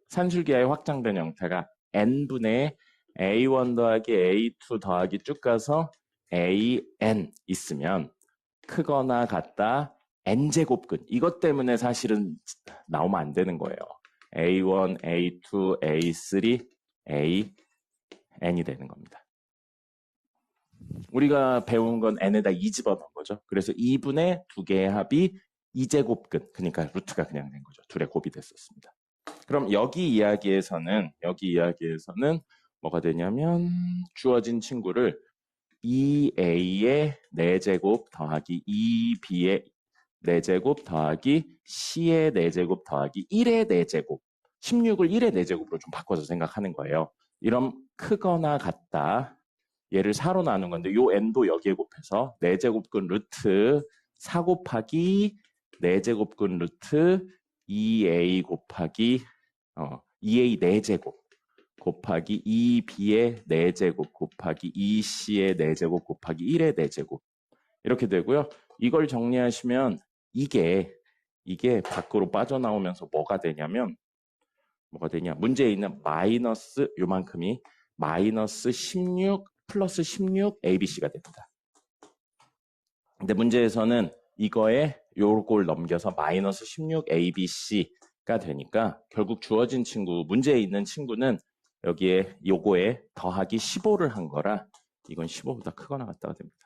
산술기하의 확장된 형태가 n분의 a1 더하기 a2 더하기 쭉 가서 an 있으면 크거나 같다 n제곱근. 이것 때문에 사실은 나오면 안 되는 거예요. a1, a2, a3, an이 되는 겁니다. 우리가 배운 건 n에다 2 집어넣은 거죠. 그래서 2분의 두 개의 합이 2제곱근. 그러니까 루트가 그냥 된 거죠. 둘의 곱이 됐었습니다. 그럼 여기 이야기에서는 뭐가 되냐면 주어진 친구를 2a의 4제곱 더하기 2b의 4제곱 더하기 c의 4제곱 더하기 1의 4제곱 16을 1의 4제곱으로 좀 바꿔서 생각하는 거예요. 이런 크거나 같다. 얘를 4로 나눈 건데 요 n도 여기에 곱해서 4제곱근 루트 4 곱하기 4제곱근 루트 2a 곱하기 2a 4제곱 곱하기 2b의 4제곱 곱하기 2c의 4제곱 곱하기 1의 4제곱 이렇게 되고요. 이걸 정리하시면 이게 밖으로 빠져나오면서 뭐가 되냐 문제에 있는 마이너스 요만큼이 마이너스 16 플러스 16 ABC가 됩니다. 근데 문제에서는 이거에 요걸 넘겨서 마이너스 16 ABC가 되니까 결국 주어진 친구, 문제에 있는 친구는 여기에 요거에 더하기 15를 한 거라 이건 15보다 크거나 같다가 됩니다.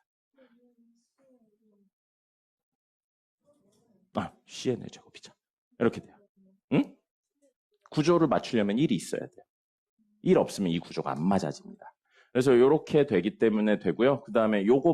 C의 4제곱이죠. 이렇게 돼요. 응? 구조를 맞추려면 1이 있어야 돼요. 1 없으면 이 구조가 안 맞아집니다. 그래서 이렇게 되기 때문에 되고요. 그 다음에 요거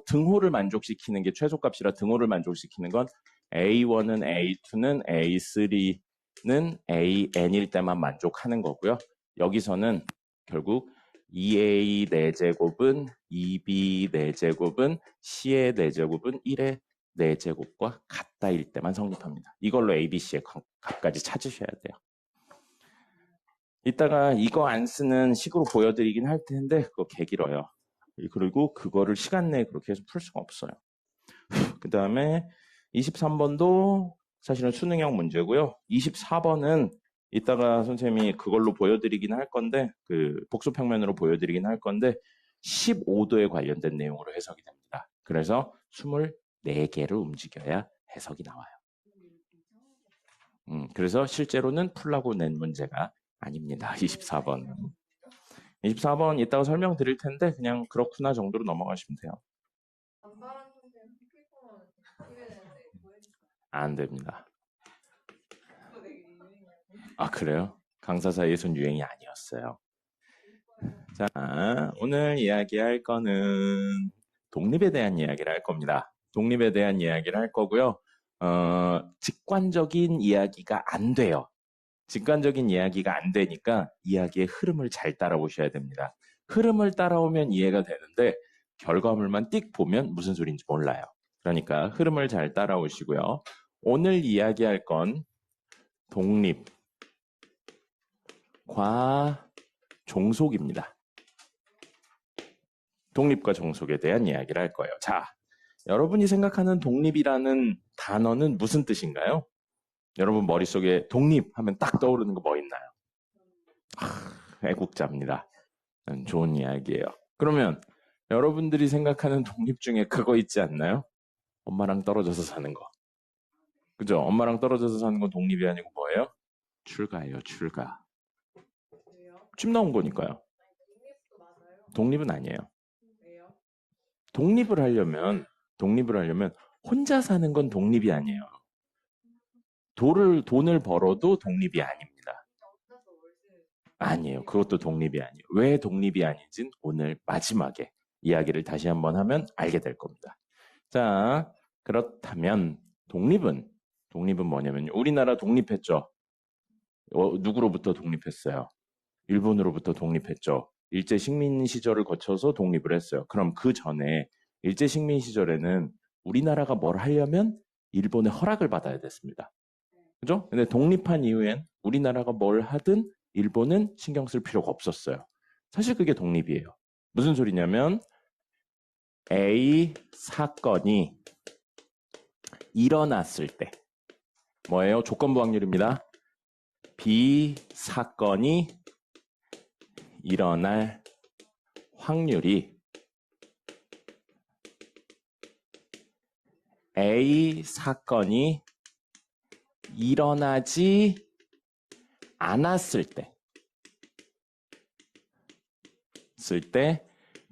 등호를 만족시키는 게 최소값이라 등호를 만족시키는 건 A1은 A2는 A3는 AN일 때만 만족하는 거고요. 여기서는 결국 2A 4제곱은 2B 4제곱은 C의 4제곱은 1의 4제곱과 같다일 때만 성립합니다. 이걸로 ABC의 값까지 찾으셔야 돼요. 이따가 이거 안 쓰는 식으로 보여드리긴 할 텐데 그거 개 길어요. 그리고 그거를 시간 내에 그렇게 해서 풀 수가 없어요. 그 다음에 23번도 사실은 수능형 문제고요. 24번은 이따가 선생님이 그걸로 보여드리긴 할 건데, 그 복수평면으로 보여드리긴 할 건데, 15도에 관련된 내용으로 해석이 됩니다. 그래서 24개를 움직여야 해석이 나와요. 그래서 실제로는 풀라고 낸 문제가 아닙니다. 24번은. 24번 이따가 설명드릴 텐데 그냥 그렇구나 정도로 넘어가시면 돼요. 안 됩니다. 아, 그래요? 강사 사이에선 유행이 아니었어요. 자, 오늘 이야기할 거는 독립에 대한 이야기를 할 겁니다. 독립에 대한 이야기를 할 거고요. 직관적인 이야기가 안 돼요. 직관적인 이야기가 안 되니까 이야기의 흐름을 잘 따라오셔야 됩니다. 흐름을 따라오면 이해가 되는데 결과물만 띡 보면 무슨 소리인지 몰라요. 그러니까 흐름을 잘 따라오시고요. 오늘 이야기할 건 독립과 종속입니다. 독립과 종속에 대한 이야기를 할 거예요. 자, 여러분이 생각하는 독립이라는 단어는 무슨 뜻인가요? 여러분 머릿속에 독립하면 딱 떠오르는 거 뭐 있나요? 애국자입니다. 좋은 이야기예요. 그러면 여러분들이 생각하는 독립 중에 그거 있지 않나요? 엄마랑 떨어져서 사는 거. 그죠? 엄마랑 떨어져서 사는 건 독립이 아니고 뭐예요? 출가예요, 출가. 집 나온 거니까요. 독립은 아니에요. 독립을 하려면 혼자 사는 건 독립이 아니에요. 돈을 벌어도 독립이 아닙니다. 아니에요. 그것도 독립이 아니에요. 왜 독립이 아닌지는 오늘 마지막에 이야기를 다시 한번 하면 알게 될 겁니다. 자, 그렇다면 독립은 뭐냐면요. 우리나라 독립했죠. 누구로부터 독립했어요? 일본으로부터 독립했죠. 일제 식민 시절을 거쳐서 독립을 했어요. 그럼 그 전에 일제 식민 시절에는 우리나라가 뭘 하려면 일본의 허락을 받아야 됐습니다. 그죠? 근데 독립한 이후엔 우리나라가 뭘 하든 일본은 신경 쓸 필요가 없었어요. 사실 그게 독립이에요. 무슨 소리냐면 A 사건이 일어났을 때 뭐예요? 조건부 확률입니다. B 사건이 일어날 확률이 A 사건이 일어나지 않았을 때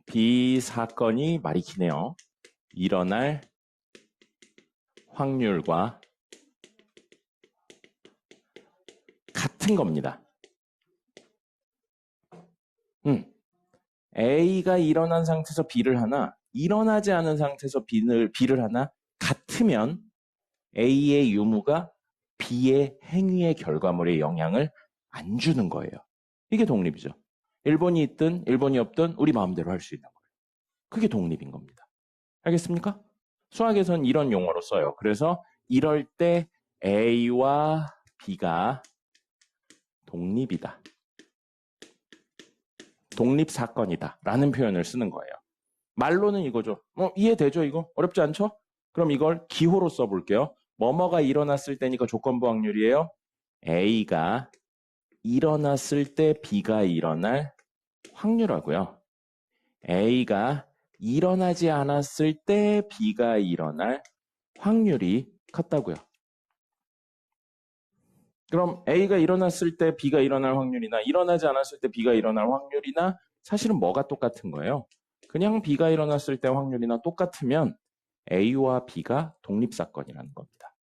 B 사건이 말이 기네요. 일어날 확률과 같은 겁니다. A가 일어난 상태에서 B를 하나, 일어나지 않은 상태에서 B를 하나 같으면 A의 유무가 B의 행위의 결과물에 영향을 안 주는 거예요. 이게 독립이죠. 일본이 있든 일본이 없든 우리 마음대로 할 수 있는 거예요. 그게 독립인 겁니다. 알겠습니까? 수학에서는 이런 용어로 써요. 그래서 이럴 때 A와 B가 독립이다. 독립사건이다. 라는 표현을 쓰는 거예요. 말로는 이거죠. 이해되죠, 이거? 어렵지 않죠? 그럼 이걸 기호로 써볼게요. 뭐뭐가 일어났을 때니까 조건부 확률이에요. A가 일어났을 때 B가 일어날 확률하고요. A가 일어나지 않았을 때 B가 일어날 확률이 같다고요. 그럼 A가 일어났을 때 B가 일어날 확률이나 일어나지 않았을 때 B가 일어날 확률이나 사실은 뭐가 똑같은 거예요? 그냥 B가 일어났을 때 확률이나 똑같으면 A와 B가 독립사건이라는 겁니다.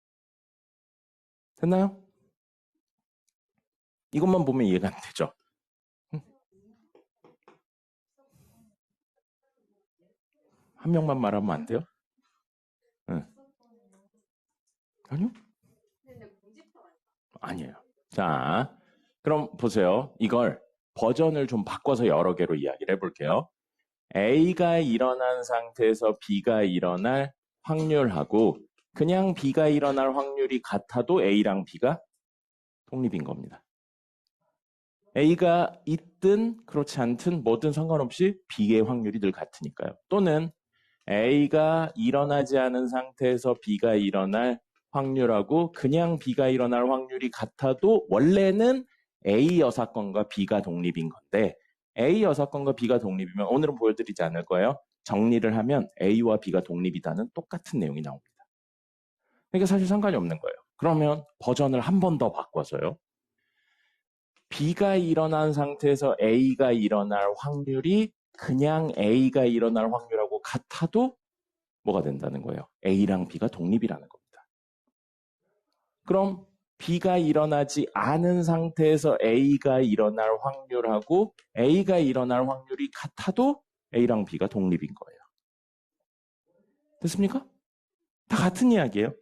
됐나요? 이것만 보면 이해가 안 되죠? 한 명만 말하면 안 돼요? 응. 아니요? 아니에요. 자, 그럼 보세요. 이걸 버전을 좀 바꿔서 여러 개로 이야기를 해볼게요. A가 일어난 상태에서 B가 일어날 확률하고 그냥 B가 일어날 확률이 같아도 A랑 B가 독립인 겁니다. A가 있든 그렇지 않든 뭐든 상관없이 B의 확률이 늘 같으니까요. 또는 A가 일어나지 않은 상태에서 B가 일어날 확률하고 그냥 B가 일어날 확률이 같아도 원래는 A 여사건과 B가 독립인 건데 A 여사건과 B가 독립이면 오늘은 보여드리지 않을 거예요. 정리를 하면 A와 B가 독립이다는 똑같은 내용이 나옵니다. 그러니까 사실 상관이 없는 거예요. 그러면 버전을 한 번 더 바꿔서요. B가 일어난 상태에서 A가 일어날 확률이 그냥 A가 일어날 확률하고 같아도 뭐가 된다는 거예요? A랑 B가 독립이라는 겁니다. 그럼 B가 일어나지 않은 상태에서 A가 일어날 확률하고 A가 일어날 확률이 같아도 A랑 B가 독립인 거예요. 됐습니까? 다 같은 이야기예요.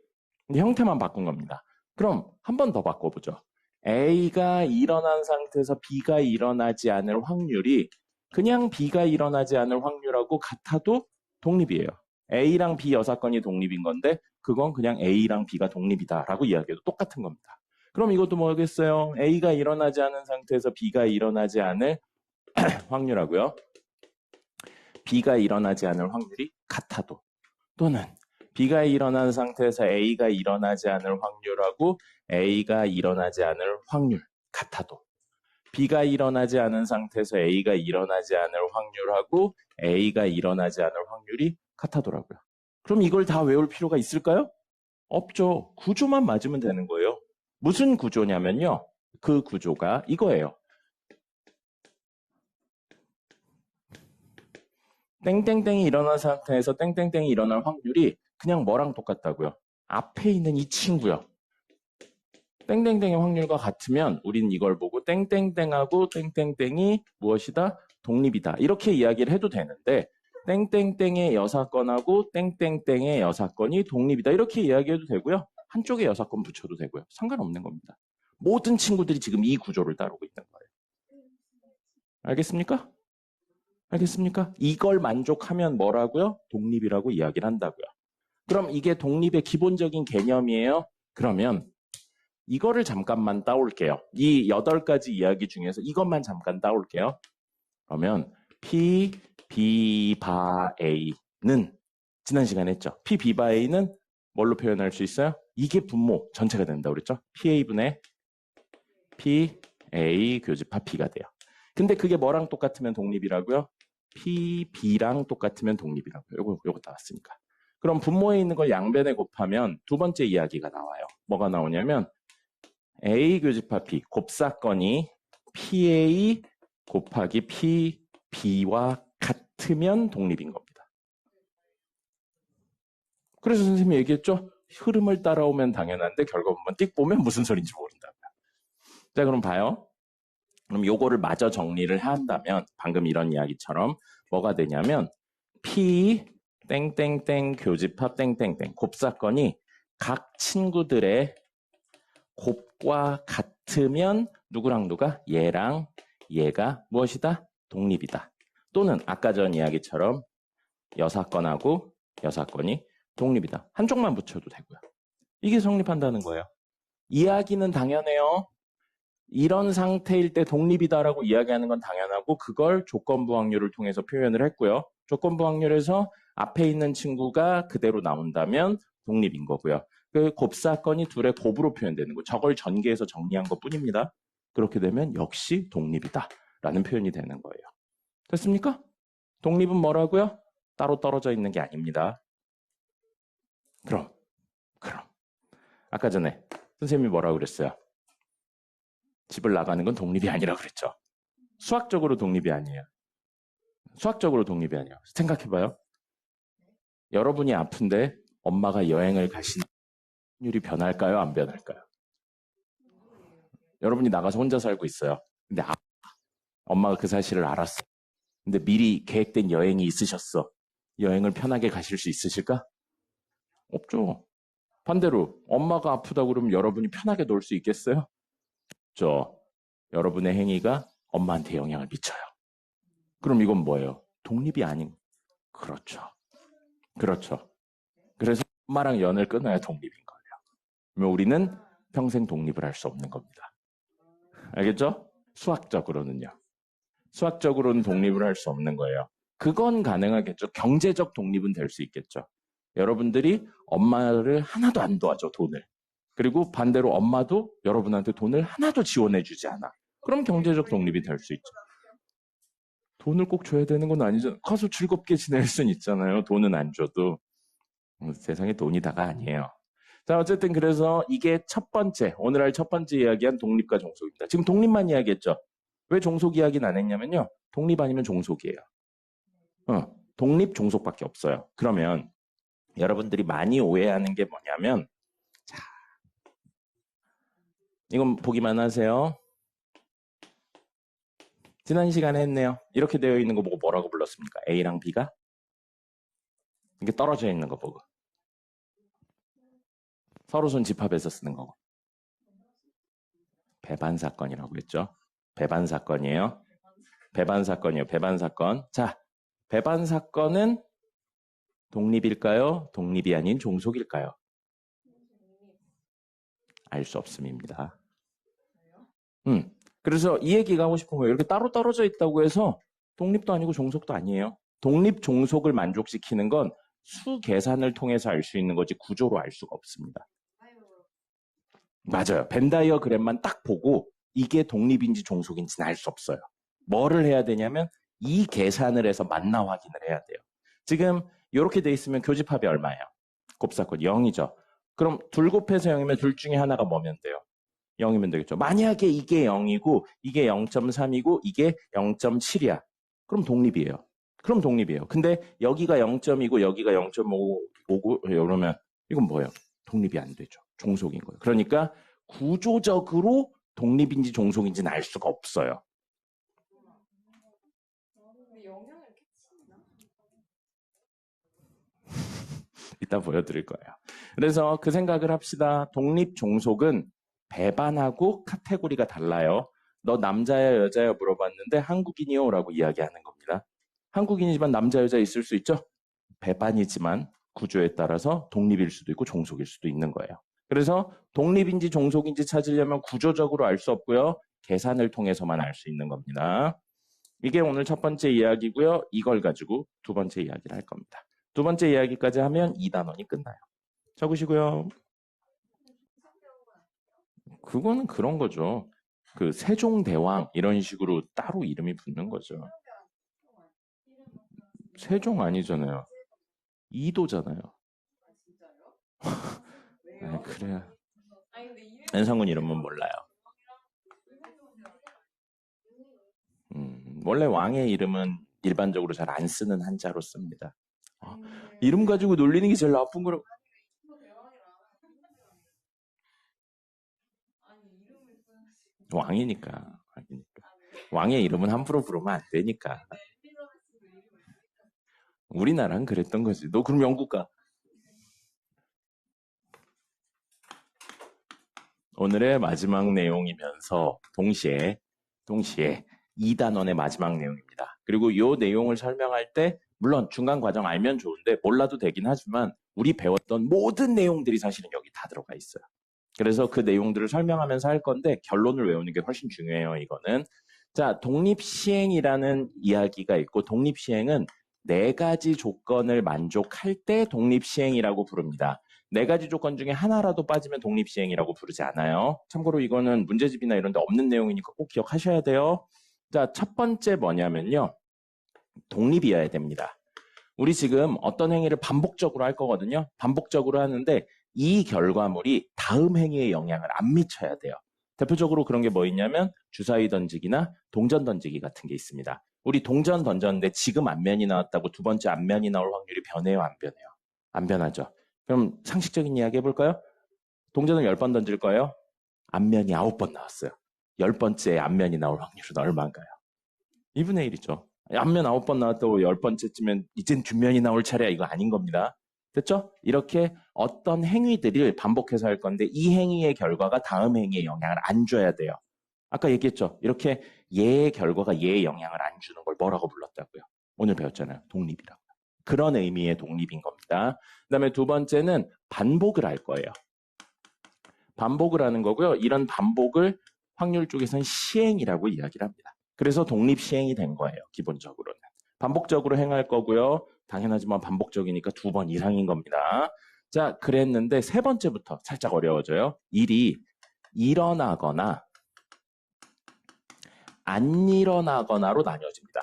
근데 형태만 바꾼 겁니다. 그럼 한 번 더 바꿔보죠. A가 일어난 상태에서 B가 일어나지 않을 확률이 그냥 B가 일어나지 않을 확률하고 같아도 독립이에요. A랑 B 여사건이 독립인 건데 그건 그냥 A랑 B가 독립이다라고 이야기해도 똑같은 겁니다. 그럼 이것도 뭐겠어요? A가 일어나지 않은 상태에서 B가 일어나지 않을 확률하고요. B가 일어나지 않을 확률이 같아도 또는 B가 일어난 상태에서 A가 일어나지 않을 확률하고 A가 일어나지 않을 확률 같아도 B가 일어나지 않은 상태에서 A가 일어나지 않을 확률하고 A가 일어나지 않을 확률이 같아더라고요. 그럼 이걸 다 외울 필요가 있을까요? 없죠. 구조만 맞으면 되는 거예요. 무슨 구조냐면요. 그 구조가 이거예요. 땡땡땡이 일어난 상태에서 땡땡땡이 일어날 확률이 그냥 뭐랑 똑같다고요? 앞에 있는 이 친구요. 땡땡땡의 확률과 같으면 우리는 이걸 보고 땡땡땡하고 땡땡땡이 무엇이다? 독립이다. 이렇게 이야기를 해도 되는데 땡땡땡의 여사건하고 땡땡땡의 여사건이 독립이다. 이렇게 이야기해도 되고요. 한쪽에 여사건 붙여도 되고요. 상관없는 겁니다. 모든 친구들이 지금 이 구조를 따르고 있는 거예요. 알겠습니까? 알겠습니까? 이걸 만족하면 뭐라고요? 독립이라고 이야기를 한다고요. 그럼 이게 독립의 기본적인 개념이에요? 그러면 이거를 잠깐만 따올게요. 이 8가지 이야기 중에서 이것만 잠깐 따올게요. 그러면 P, B, 바, A는 지난 시간에 했죠. P, B, 바, A는 뭘로 표현할 수 있어요? 이게 분모 전체가 된다고 그랬죠. PA분의 P, A 교집합 B가 돼요. 근데 그게 뭐랑 똑같으면 독립이라고요? P, B랑 똑같으면 독립이라고요. 요거 나왔으니까. 그럼 분모에 있는 걸 양변에 곱하면 두 번째 이야기가 나와요. 뭐가 나오냐면 A 교집합 P 곱사건이 PA 곱하기 PB와 같으면 독립인 겁니다. 그래서 선생님이 얘기했죠. 흐름을 따라오면 당연한데 결국 한번 띡 보면 무슨 소린지 모른다고요. 자, 그럼 봐요. 그럼 요거를 마저 정리를 한다면 방금 이런 이야기처럼 뭐가 되냐면 P 땡땡땡 교집합 땡땡땡 곱사건이 각 친구들의 곱과 같으면 누구랑 누가? 얘랑 얘가 무엇이다? 독립이다. 또는 아까 전 이야기처럼 여사건하고 여사건이 독립이다. 한쪽만 붙여도 되고요. 이게 성립한다는 거예요. 이야기는 당연해요. 이런 상태일 때 독립이다라고 이야기하는 건 당연하고 그걸 조건부 확률을 통해서 표현을 했고요. 조건부 확률에서 앞에 있는 친구가 그대로 나온다면 독립인 거고요. 그 곱사건이 둘의 곱으로 표현되는 거. 저걸 전개해서 정리한 것 뿐입니다. 그렇게 되면 역시 독립이다라는 표현이 되는 거예요. 됐습니까? 독립은 뭐라고요? 따로 떨어져 있는 게 아닙니다. 그럼 아까 전에 선생님이 뭐라고 그랬어요? 집을 나가는 건 독립이 아니라고 그랬죠. 수학적으로 독립이 아니에요. 수학적으로 독립이 아니에요. 생각해봐요. 여러분이 아픈데 엄마가 여행을 가시는 확률이 변할까요? 안 변할까요? 여러분이 나가서 혼자 살고 있어요. 근데 엄마가 그 사실을 알았어. 근데 미리 계획된 여행이 있으셨어. 여행을 편하게 가실 수 있으실까? 없죠. 반대로 엄마가 아프다고 그러면 여러분이 편하게 놀 수 있겠어요? 없죠. 여러분의 행위가 엄마한테 영향을 미쳐요. 그럼 이건 뭐예요? 독립이 아닌. 그렇죠. 그렇죠. 그래서 엄마랑 연을 끊어야 독립인 거예요. 그러면 우리는 평생 독립을 할 수 없는 겁니다. 알겠죠? 수학적으로는요. 수학적으로는 독립을 할 수 없는 거예요. 그건 가능하겠죠. 경제적 독립은 될 수 있겠죠. 여러분들이 엄마를 하나도 안 도와줘, 돈을. 그리고 반대로 엄마도 여러분한테 돈을 하나도 지원해주지 않아. 그럼 경제적 독립이 될 수 있죠. 돈을 꼭 줘야 되는 건 아니죠. 가서 즐겁게 지낼 수는 있잖아요. 돈은 안 줘도. 세상에 돈이 다가 아니에요. 자, 어쨌든 그래서 이게 첫 번째, 오늘 할 첫 번째 이야기한 독립과 종속입니다. 지금 독립만 이야기했죠. 왜 종속 이야기는 안 했냐면요. 독립 아니면 종속이에요. 독립, 종속밖에 없어요. 그러면 여러분들이 많이 오해하는 게 뭐냐면, 자, 이건 보기만 하세요. 지난 시간에 했네요. 이렇게 되어 있는 거 보고 뭐라고 불렀습니까? A랑 B가? 이게 떨어져 있는 거 보고. 서로손 집합해서 쓰는 거고. 배반 사건이라고 했죠. 배반 사건이에요. 배반 사건이에요. 배반 사건. 자, 배반 사건은 독립일까요? 독립이 아닌 종속일까요? 알 수 없음입니다. 그래서 이 얘기가 하고 싶은 거예요. 이렇게 따로 떨어져 있다고 해서 독립도 아니고 종속도 아니에요. 독립, 종속을 만족시키는 건 수 계산을 통해서 알 수 있는 거지 구조로 알 수가 없습니다. 맞아요. 벤 다이어그램만 딱 보고 이게 독립인지 종속인지는 알 수 없어요. 뭐를 해야 되냐면 이 계산을 해서 만나 확인을 해야 돼요. 지금 이렇게 돼 있으면 교집합이 얼마예요? 곱사건 0이죠. 그럼 둘 곱해서 0이면 둘 중에 하나가 뭐면 돼요? 0이면 되겠죠. 만약에 이게 0이고 이게 0.3이고 이게 0.7이야. 그럼 독립이에요. 그럼 독립이에요. 근데 여기가 0.이고 여기가 0.5고 이러면 이건 뭐예요? 독립이 안 되죠. 종속인 거예요. 그러니까 구조적으로 독립인지 종속인지는 알 수가 없어요. 이따 보여드릴 거예요. 그래서 그 생각을 합시다. 독립, 종속은 배반하고 카테고리가 달라요. 너 남자야 여자야 물어봤는데 한국인이요 라고 이야기하는 겁니다. 한국인이지만 남자 여자 있을 수 있죠? 배반이지만 구조에 따라서 독립일 수도 있고 종속일 수도 있는 거예요. 그래서 독립인지 종속인지 찾으려면 구조적으로 알 수 없고요. 계산을 통해서만 알 수 있는 겁니다. 이게 오늘 첫 번째 이야기고요. 이걸 가지고 두 번째 이야기를 할 겁니다. 두 번째 이야기까지 하면 2단원이 끝나요. 적으시고요. 그거는 그런 거죠. 그 세종대왕 이런 식으로 따로 이름이 붙는 거죠. 세종 아니잖아요. 이도잖아요. 아, 그래야. 안상군 이름은 몰라요. 원래 왕의 이름은 일반적으로 잘 안 쓰는 한자로 씁니다. 이름 가지고 놀리는 게 제일 나쁜 거라고. 왕이니까. 왕의 이름은 함부로 부르면 안 되니까. 우리나라는 그랬던 거지. 너 그럼 영국 가. 오늘의 마지막 내용이면서 동시에 2단원의 마지막 내용입니다. 그리고 이 내용을 설명할 때 물론 중간 과정 알면 좋은데 몰라도 되긴 하지만 우리 배웠던 모든 내용들이 사실은 여기 다 들어가 있어요. 그래서 그 내용들을 설명하면서 할 건데 결론을 외우는 게 훨씬 중요해요. 이거는. 자, 독립시행이라는 이야기가 있고 독립시행은 4가지 조건을 만족할 때 독립시행이라고 부릅니다. 4가지 조건 중에 하나라도 빠지면 독립시행이라고 부르지 않아요. 참고로 이거는 문제집이나 이런 데 없는 내용이니까 꼭 기억하셔야 돼요. 자, 첫 번째 뭐냐면요. 독립이어야 됩니다. 우리 지금 어떤 행위를 반복적으로 할 거거든요. 반복적으로 하는데 이 결과물이 다음 행위에 영향을 안 미쳐야 돼요. 대표적으로 그런 게 뭐 있냐면 주사위 던지기나 동전 던지기 같은 게 있습니다. 우리 동전 던졌는데 지금 앞면이 나왔다고 두 번째 앞면이 나올 확률이 변해요? 안 변해요? 안 변하죠. 그럼 상식적인 이야기 해볼까요? 동전을 10번 던질 거예요? 앞면이 9번 나왔어요. 10번째 앞면이 나올 확률은 얼마인가요? 2분의 1이죠. 앞면 9번 나왔다고 10번째쯤엔 이젠 뒷면이 나올 차례야. 이거 아닌 겁니다. 됐죠? 이렇게 어떤 행위들을 반복해서 할 건데 이 행위의 결과가 다음 행위에 영향을 안 줘야 돼요. 아까 얘기했죠? 이렇게 얘의 결과가 얘의 영향을 안 주는 걸 뭐라고 불렀다고요? 오늘 배웠잖아요. 독립이라고. 그런 의미의 독립인 겁니다. 그 다음에 두 번째는 반복을 할 거예요. 반복을 하는 거고요. 이런 반복을 확률 쪽에서는 시행이라고 이야기를 합니다. 그래서 독립 시행이 된 거예요. 기본적으로는. 반복적으로 행할 거고요. 당연하지만 반복적이니까 2번 이상인 겁니다. 자, 그랬는데 세 번째부터 살짝 어려워져요. 일이 일어나거나 안 일어나거나로 나뉘어집니다.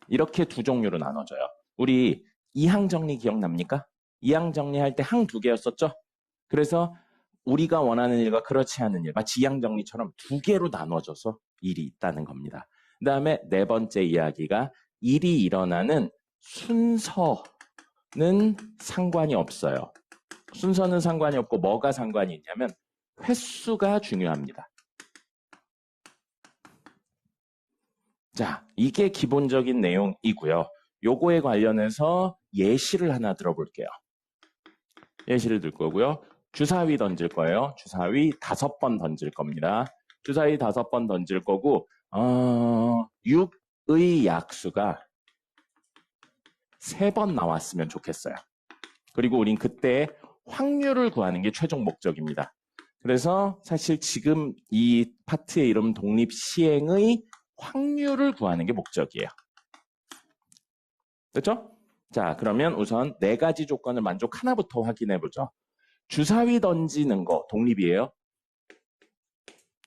이렇게 두 종류로 나눠져요. 우리 이항정리 기억납니까? 이항정리할 때 항 2개였었죠? 그래서 우리가 원하는 일과 그렇지 않은 일, 마치 이항정리처럼 2개로 나눠져서 일이 있다는 겁니다. 그 다음에 네 번째 이야기가 일이 일어나는 순서는 상관이 없어요. 순서는 상관이 없고 뭐가 상관이 있냐면 횟수가 중요합니다. 자, 이게 기본적인 내용이고요. 요거에 관련해서 예시를 하나 들어볼게요. 예시를 들 거고요. 주사위 던질 거예요. 주사위 5번 던질 겁니다. 주사위 5번 던질 거고 6의 약수가 3번 나왔으면 좋겠어요. 그리고 우린 그때 확률을 구하는 게 최종 목적입니다. 그래서 사실 지금 이 파트의 이름 독립시행의 확률을 구하는 게 목적이에요. 됐죠? 자, 그러면 우선 4가지 조건을 만족하나부터 확인해 보죠. 주사위 던지는 거 독립이에요.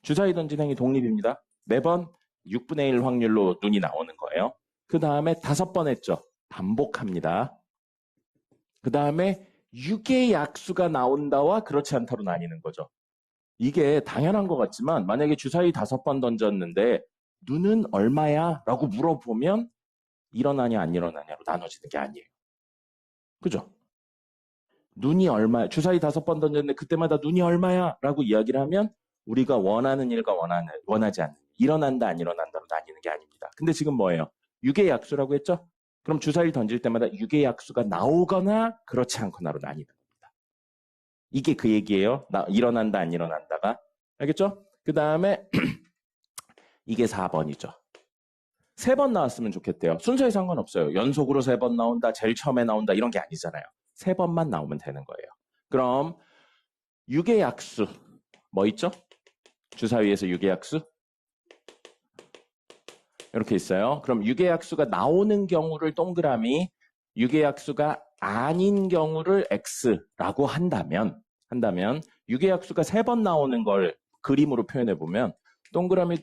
주사위 던지는 행위 독립입니다. 매번 6분의 1 확률로 눈이 나오는 거예요. 그 다음에 5번 했죠. 반복합니다. 그 다음에 6의 약수가 나온다와 그렇지 않다로 나뉘는 거죠. 이게 당연한 것 같지만 만약에 주사위 5번 던졌는데 눈은 얼마야? 라고 물어보면 일어나냐 안 일어나냐로 나눠지는 게 아니에요. 그죠? 눈이 얼마야? 주사위 5번 던졌는데 그때마다 눈이 얼마야? 라고 이야기를 하면 우리가 원하는 일과 원하지 않는 일, 일어난다 안 일어난다로 나뉘는 게 아닙니다. 근데 지금 뭐예요? 6의 약수라고 했죠? 그럼 주사위를 던질 때마다 6의 약수가 나오거나 그렇지 않거나로 나뉘는 겁니다. 이게 그 얘기예요. 일어난다 안 일어난다가. 알겠죠? 그 다음에 이게 4번이죠. 3번 나왔으면 좋겠대요. 순서에 상관없어요. 연속으로 3번 나온다, 제일 처음에 나온다 이런 게 아니잖아요. 3번만 나오면 되는 거예요. 그럼 6의 약수 뭐 있죠? 주사위에서 6의 약수 이렇게 있어요. 그럼 6의 약수가 나오는 경우를 동그라미 6의 약수가 아닌 경우를 X라고 한다면 6의 약수가 3번 나오는 걸 그림으로 표현해 보면 동그라미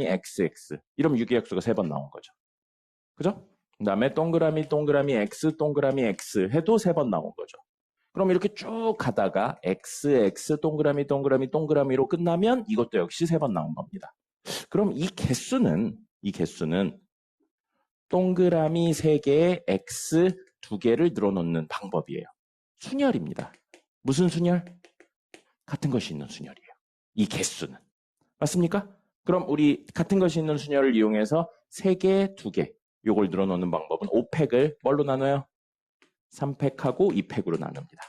XX 이러면 6의 약수가 3번 나온 거죠. 그죠? 그 다음에 동그라미 X 동그라미 X 해도 3번 나온 거죠. 그럼 이렇게 쭉 가다가 XX 동그라미로 끝나면 이것도 역시 3번 나온 겁니다. 그럼 이 개수는 동그라미 3개에 X 2개를 늘어놓는 방법이에요. 순열입니다. 무슨 순열? 같은 것이 있는 순열이에요. 이 개수는. 맞습니까? 그럼 우리 같은 것이 있는 순열을 이용해서 3개, 2개 요걸 늘어놓는 방법은 5팩을 뭘로 나눠요? 3팩하고 2팩으로 나눕니다.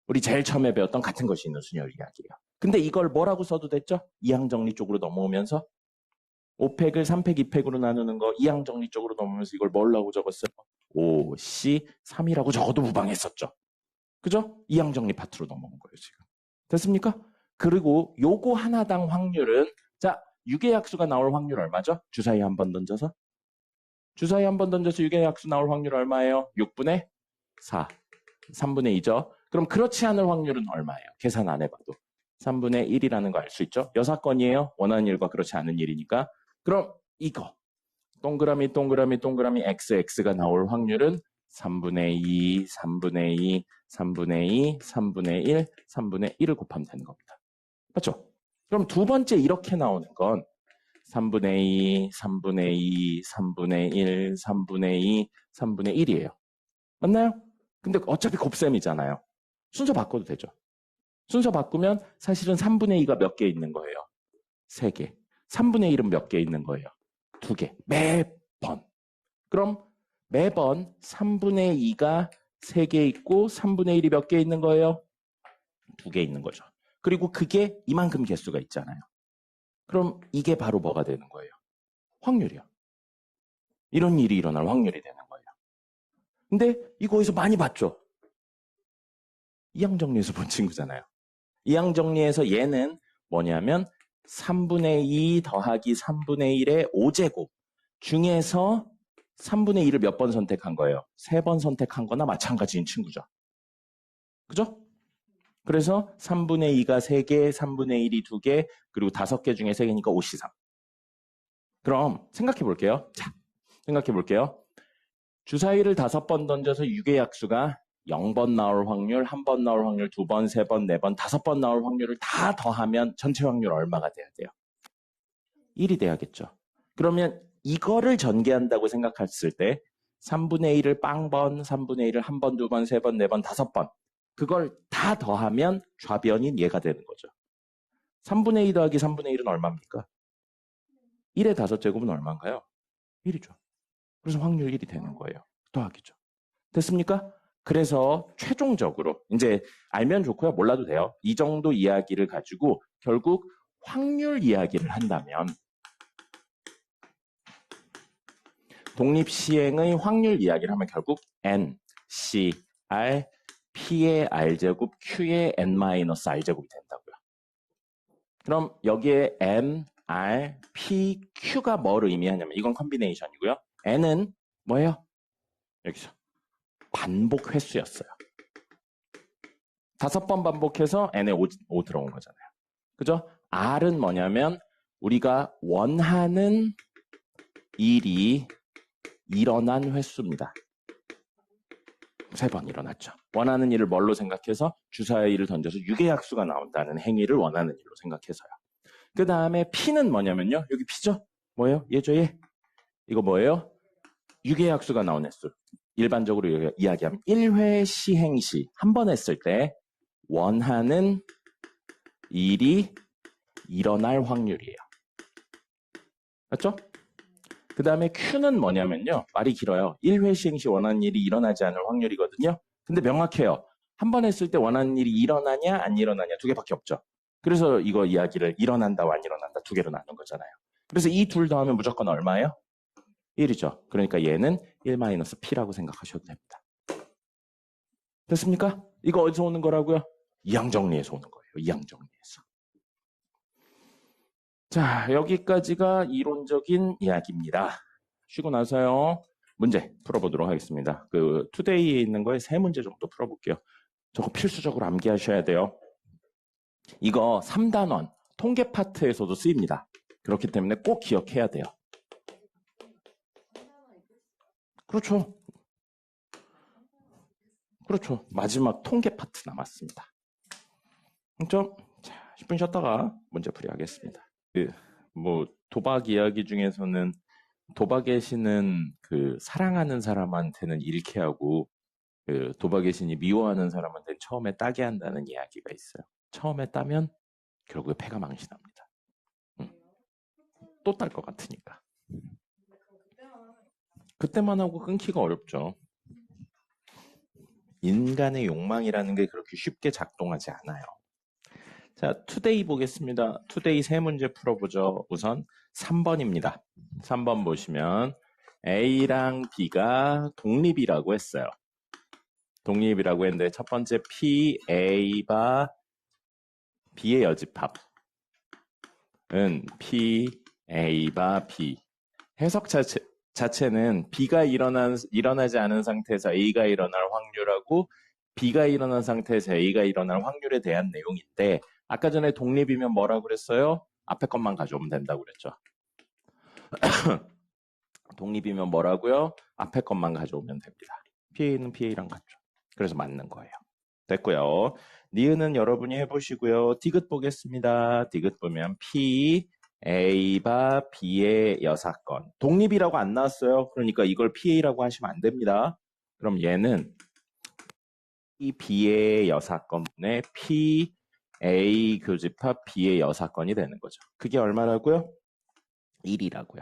우리 제일 처음에 배웠던 같은 것이 있는 순열 이야기예요. 근데 이걸 뭐라고 써도 됐죠? 이항정리 쪽으로 넘어오면서 5팩을 3팩, 2팩으로 나누는 거 이항정리 쪽으로 넘어오면서 이걸 뭐라고 적었어요? 5, C, 3이라고 적어도 무방했었죠. 그죠? 이항정리 파트로 넘어온 거예요, 지금. 됐습니까? 그리고 요거 하나당 확률은 자, 6의 약수가 나올 확률 얼마죠? 주사위 한 번 던져서 6의 약수 나올 확률 얼마예요? 6분의 4, 3분의 2죠. 그럼 그렇지 않을 확률은 얼마예요? 계산 안 해봐도 3분의 1이라는 거 알 수 있죠? 여사건이에요. 원하는 일과 그렇지 않은 일이니까. 그럼 이거 동그라미 XX가 나올 확률은 3분의 2, 3분의 2, 3분의 2, 3분의 1, 3분의 1을 곱하면 되는 겁니다. 맞죠? 그럼 두 번째 이렇게 나오는 건 3분의 2, 3분의 2, 3분의 1, 3분의 2, 3분의 1이에요. 맞나요? 근데 어차피 곱셈이잖아요. 순서 바꿔도 되죠. 순서 바꾸면 사실은 3분의 2가 몇 개 있는 거예요? 3개. 3분의 1은 몇 개 있는 거예요? 2개. 매번. 그럼 매번 3분의 2가 3개 있고 3분의 1이 몇 개 있는 거예요? 2개 있는 거죠. 그리고 그게 이만큼 개수가 있잖아요. 그럼 이게 바로 뭐가 되는 거예요? 확률이요. 이런 일이 일어날 확률이 되는 거예요. 근데 이거 어디서 많이 봤죠? 이항정리에서 본 친구잖아요. 이항정리에서 얘는 뭐냐면 3분의 2 더하기 3분의 1의 5제곱 중에서 3분의 2를 몇 번 선택한 거예요? 3번 선택한 거나 마찬가지인 친구죠. 그죠? 그래서 3분의 2가 3개, 3분의 1이 2개, 그리고 5개 중에 3개니까 5C3. 그럼 생각해 볼게요. 자, 생각해 볼게요. 주사위를 5번 던져서 6의 약수가 0번 나올 확률, 1번 나올 확률, 2번, 3번, 4번, 5번 나올 확률을 다 더하면 전체 확률 얼마가 돼야 돼요? 1이 돼야겠죠. 그러면 이거를 전개한다고 생각했을 때 3분의 1을 빵번, 3분의 1을 1번, 2번, 3번, 4번, 5번 그걸 다 더하면 좌변인 얘가 되는 거죠. 3분의 2 더하기 3분의 1은 얼마입니까? 1의 5제곱은 얼마인가요? 1이죠. 그래서 확률 1이 되는 거예요. 더하기죠. 됐습니까? 그래서 최종적으로 이제 알면 좋고요. 몰라도 돼요. 이 정도 이야기를 가지고 결국 확률 이야기를 한다면 독립시행의 확률 이야기를 하면 결국 N, C, R, P의 R제곱, Q의 N-R제곱이 된다고요. 그럼 여기에 N, R, P, Q가 뭘 의미하냐면 이건 컨비네이션이고요. N은 뭐예요? 여기서 반복 횟수였어요. 5번 반복해서 N에 5 들어온 거잖아요. 그죠? R은 뭐냐면 우리가 원하는 일이 일어난 횟수입니다. 3번 일어났죠. 원하는 일을 뭘로 생각해서 주사위를 던져서 6의 약수가 나온다는 행위를 원하는 일로 생각해서요. 그 다음에 P는 뭐냐면요. 여기 P죠? 뭐예요? 얘죠, 얘. 이거 뭐예요? 6의 약수가 나온 횟수. 일반적으로 이야기하면 1회 시행 시 한 번 했을 때 원하는 일이 일어날 확률이에요. 맞죠? 그 다음에 Q는 뭐냐면요. 말이 길어요. 1회 시행 시 원하는 일이 일어나지 않을 확률이거든요. 근데 명확해요. 한 번 했을 때 원하는 일이 일어나냐 안 일어나냐 2개밖에 없죠. 그래서 이거 이야기를 일어난다와 안 일어난다 2개로 나눈 거잖아요. 그래서 이 둘 더하면 무조건 얼마예요? 1이죠. 그러니까 얘는 1-P라고 생각하셔도 됩니다. 됐습니까? 이거 어디서 오는 거라고요? 이항정리에서 오는 거예요. 이항정리에서. 자, 여기까지가 이론적인 이야기입니다. 쉬고 나서요. 문제 풀어보도록 하겠습니다. 그 투데이에 있는 거에 3문제 정도 풀어볼게요. 저거 필수적으로 암기하셔야 돼요. 이거 3단원 통계 파트에서도 쓰입니다. 그렇기 때문에 꼭 기억해야 돼요. 그렇죠. 그렇죠. 마지막 통계 파트 남았습니다. 그렇죠? 자, 10분 쉬었다가 문제 풀이 하겠습니다. 뭐 도박 이야기 중에서는 도박의 신은 그 사랑하는 사람한테는 잃게 하고 그 도박의 신이 미워하는 사람한테는 처음에 따게 한다는 이야기가 있어요. 처음에 따면 결국에 패가 망신합니다. 또 딸 것 같으니까. 그때만 하고 끊기가 어렵죠. 인간의 욕망이라는 게 그렇게 쉽게 작동하지 않아요. 자, 투데이 보겠습니다. 투데이 3문제 풀어보죠. 우선 3번입니다. 3번 보시면 A랑 B가 독립이라고 했어요. 독립이라고 했는데 첫 번째 P, A바 B의 여집합은 P, A바 B. 해석 자체는 B가 일어나지 않은 상태에서 A가 일어날 확률하고 B가 일어난 상태에서 A가 일어날 확률에 대한 내용인데 아까 전에 독립이면 뭐라고 그랬어요? 앞에 것만 가져오면 된다고 그랬죠. 독립이면 뭐라고요? 앞에 것만 가져오면 됩니다. PA는 PA랑 같죠. 그래서 맞는 거예요. 됐고요. 니은은 여러분이 해보시고요. 디귿 보겠습니다. 디귿 보면 P, A바 B의 여사건. 독립이라고 안 나왔어요. 그러니까 이걸 PA라고 하시면 안 됩니다. 그럼 얘는 이 B의 여사건분의 P, A 교집합 B의 여사건이 되는 거죠. 그게 얼마라고요? 1이라고요.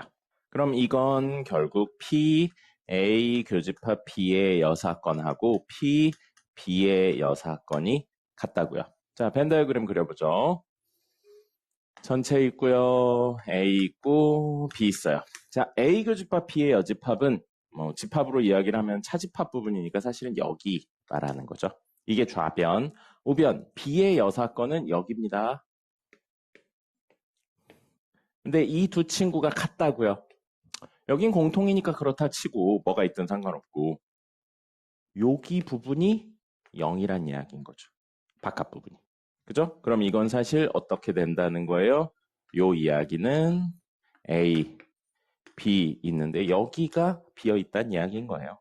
그럼 이건 결국 P, A 교집합 B의 여사건하고 P, B의 여사건이 같다고요. 자, 벤 다이어그램 그려보죠. 전체 있고요. A 있고 B 있어요. 자, A 교집합 B의 여집합은 뭐 집합으로 이야기를 하면 차집합 부분이니까 사실은 여기 말하는 거죠. 이게 좌변. 우변 B의 여사건은 여기입니다. 근데 이 두 친구가 같다고요. 여긴 공통이니까 그렇다 치고 뭐가 있든 상관없고 여기 부분이 0이란 이야기인 거죠. 바깥 부분이. 그죠? 그럼 이건 사실 어떻게 된다는 거예요? 요 이야기는 A, B 있는데 여기가 비어 있다는 이야기인 거예요.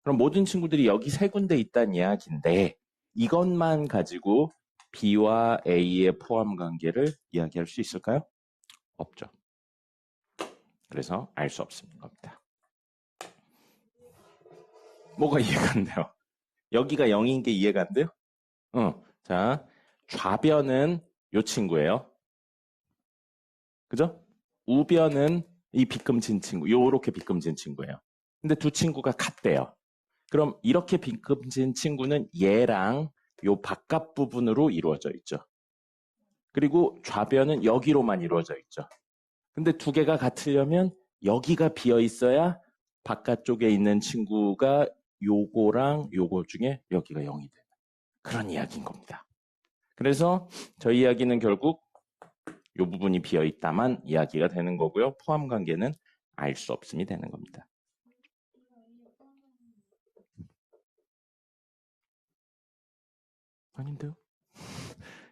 그럼 모든 친구들이 여기 세 군데 있다는 이야기인데 이것만 가지고 B와 A의 포함 관계를 이야기할 수 있을까요? 없죠. 그래서 알 수 없는 겁니다. 뭐가 이해가 안 돼요? 여기가 0인 게 이해가 안 돼요? 자, 좌변은 요 친구예요. 그죠? 우변은 이 빗금진 친구, 요렇게 빗금진 친구예요. 근데 두 친구가 같대요. 그럼 이렇게 빗금진 친구는 얘랑 요 바깥 부분으로 이루어져 있죠. 그리고 좌변은 여기로만 이루어져 있죠. 근데 두 개가 같으려면 여기가 비어 있어야 바깥쪽에 있는 친구가 요거랑 요거 중에 여기가 0이 되는 그런 이야기인 겁니다. 그래서 저희 이야기는 결국 이 부분이 비어 있다만 이야기가 되는 거고요. 포함 관계는 알 수 없음이 되는 겁니다. 아닌데요?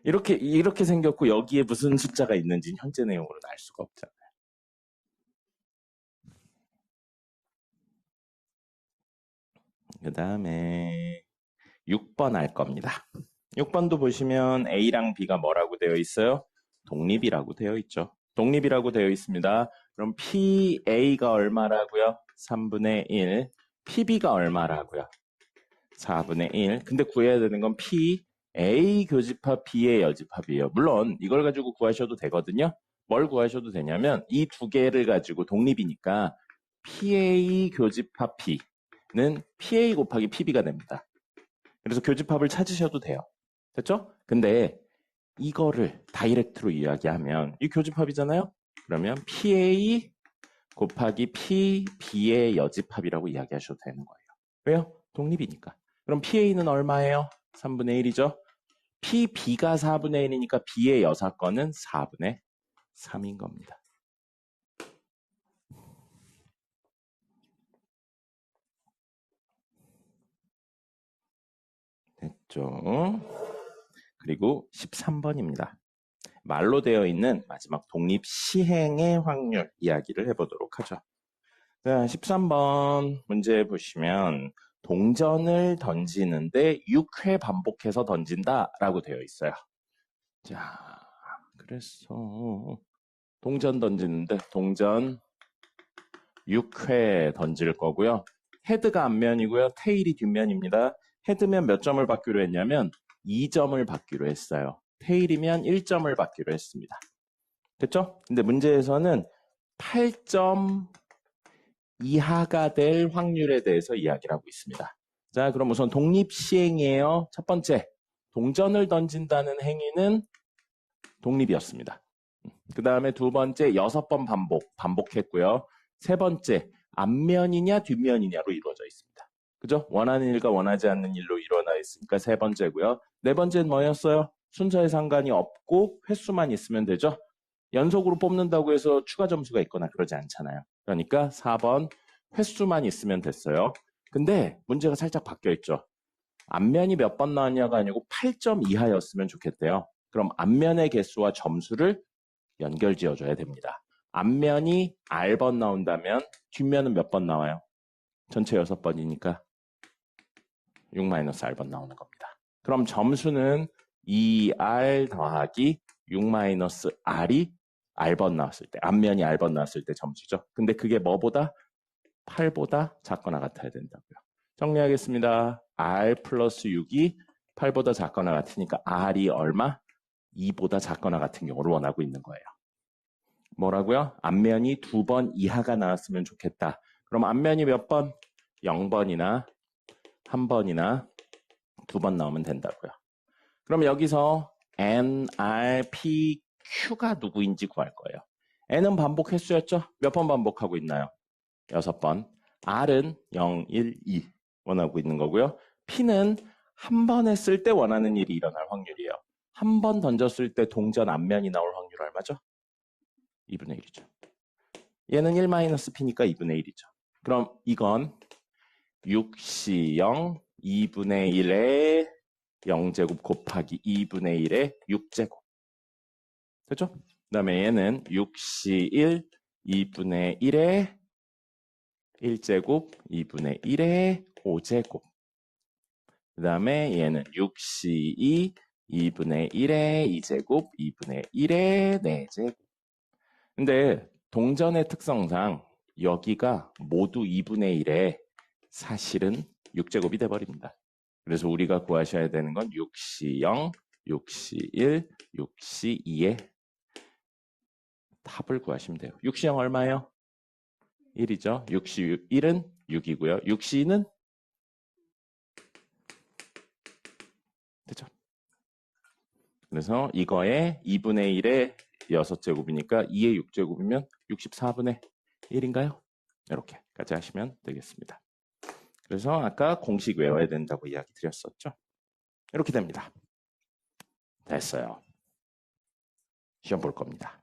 이렇게 생겼고 여기에 무슨 숫자가 있는지 현재 내용으로는 알 수가 없잖아요. 그 다음에 6번 할 겁니다. 6번도 보시면 A랑 B가 뭐라고 되어 있어요? 독립이라고 되어 있죠. 독립이라고 되어 있습니다. 그럼 PA가 얼마라고요? 3분의 1. PB가 얼마라고요? 4분의 1. 근데 구해야 되는 건 PA 교집합 B의 여집합이에요. 물론 이걸 가지고 구하셔도 되거든요. 뭘 구하셔도 되냐면 이 두 개를 가지고 독립이니까 PA 교집합 B는 PA 곱하기 PB가 됩니다. 그래서 교집합을 찾으셔도 돼요. 됐죠? 근데 이거를 다이렉트로 이야기하면 이 교집합이잖아요? 그러면 PA 곱하기 PB의 여집합이라고 이야기하셔도 되는 거예요. 왜요? 독립이니까. 그럼 PA는 얼마예요? 3분의 1이죠? PB가 4분의 1이니까 B의 여사건은 4분의 3인 겁니다. 됐죠? 그리고 13번입니다. 말로 되어 있는 마지막 독립 시행의 확률 이야기를 해보도록 하죠. 자, 13번 문제 보시면 동전을 던지는데 6회 반복해서 던진다라고 되어 있어요. 자, 그래서 동전 던지는데 동전 6회 던질 거고요. 헤드가 앞면이고요. 테일이 뒷면입니다. 헤드면 몇 점을 받기로 했냐면 2점을 받기로 했어요. 테일이면 1점을 받기로 했습니다. 됐죠? 근데 문제에서는 8점 이하가 될 확률에 대해서 이야기를 하고 있습니다. 자, 그럼 우선 독립 시행이에요. 첫 번째, 동전을 던진다는 행위는 독립이었습니다. 그 다음에 두 번째, 6번 반복했고요. 세 번째, 앞면이냐 뒷면이냐로 이루어져 있습니다. 그죠? 원하는 일과 원하지 않는 일로 일어나 있으니까 세 번째고요. 네 번째는 뭐였어요? 순서에 상관이 없고 횟수만 있으면 되죠? 연속으로 뽑는다고 해서 추가 점수가 있거나 그러지 않잖아요. 그러니까 4번 횟수만 있으면 됐어요. 근데 문제가 살짝 바뀌어 있죠. 앞면이 몇 번 나왔냐가 아니고 8점 이하였으면 좋겠대요. 그럼 앞면의 개수와 점수를 연결 지어줘야 됩니다. 앞면이 R번 나온다면 뒷면은 몇 번 나와요? 전체 6번이니까 6-R번 나오는 겁니다. 그럼 점수는 2R 더하기 6-R이 R번 나왔을 때, 앞면이 R번 나왔을 때 점수죠. 근데 그게 뭐보다? 8보다 작거나 같아야 된다고요. 정리하겠습니다. R 플러스 6이 8보다 작거나 같으니까 R이 얼마? 2보다 작거나 같은 경우를 원하고 있는 거예요. 뭐라고요? 앞면이 2번 이하가 나왔으면 좋겠다. 그럼 앞면이 몇 번? 0번이나 1번이나 2번 나오면 된다고요. 그럼 여기서 N, R, P, Q가 누구인지 구할 거예요. N은 반복 횟수였죠? 몇 번 반복하고 있나요? 6번. R은 0, 1, 2 원하고 있는 거고요. P는 한 번 했을 때 원하는 일이 일어날 확률이에요. 한 번 던졌을 때 동전 앞면이 나올 확률 얼마죠? 2분의 1이죠. 얘는 1-p니까 2분의 1이죠. 그럼 이건 6C0 2분의 1의 0제곱 곱하기 2분의 1의 6제곱. 됐죠? 그 다음에 얘는 6C1 2분의 1의 1제곱 2분의 1의 5제곱. 그 다음에 얘는 6C2 2분의 1의 2제곱 2분의 1의 4제곱. 근데 동전의 특성상 여기가 모두 2분의 1에 사실은 6제곱이 돼버립니다. 그래서 우리가 구하셔야 되는 건 6C0, 6C1, 6C2의 답을 구하시면 돼요. 6C0 얼마예요? 1이죠. 6C1은 6이고요. 6C2는 됐죠. 그래서 이거에 2분의 1의 6제곱이니까 2의 6제곱이면 64분의 1인가요? 이렇게까지 하시면 되겠습니다. 그래서 아까 공식 외워야 된다고 이야기 드렸었죠. 이렇게 됩니다. 됐어요. 시험 볼 겁니다.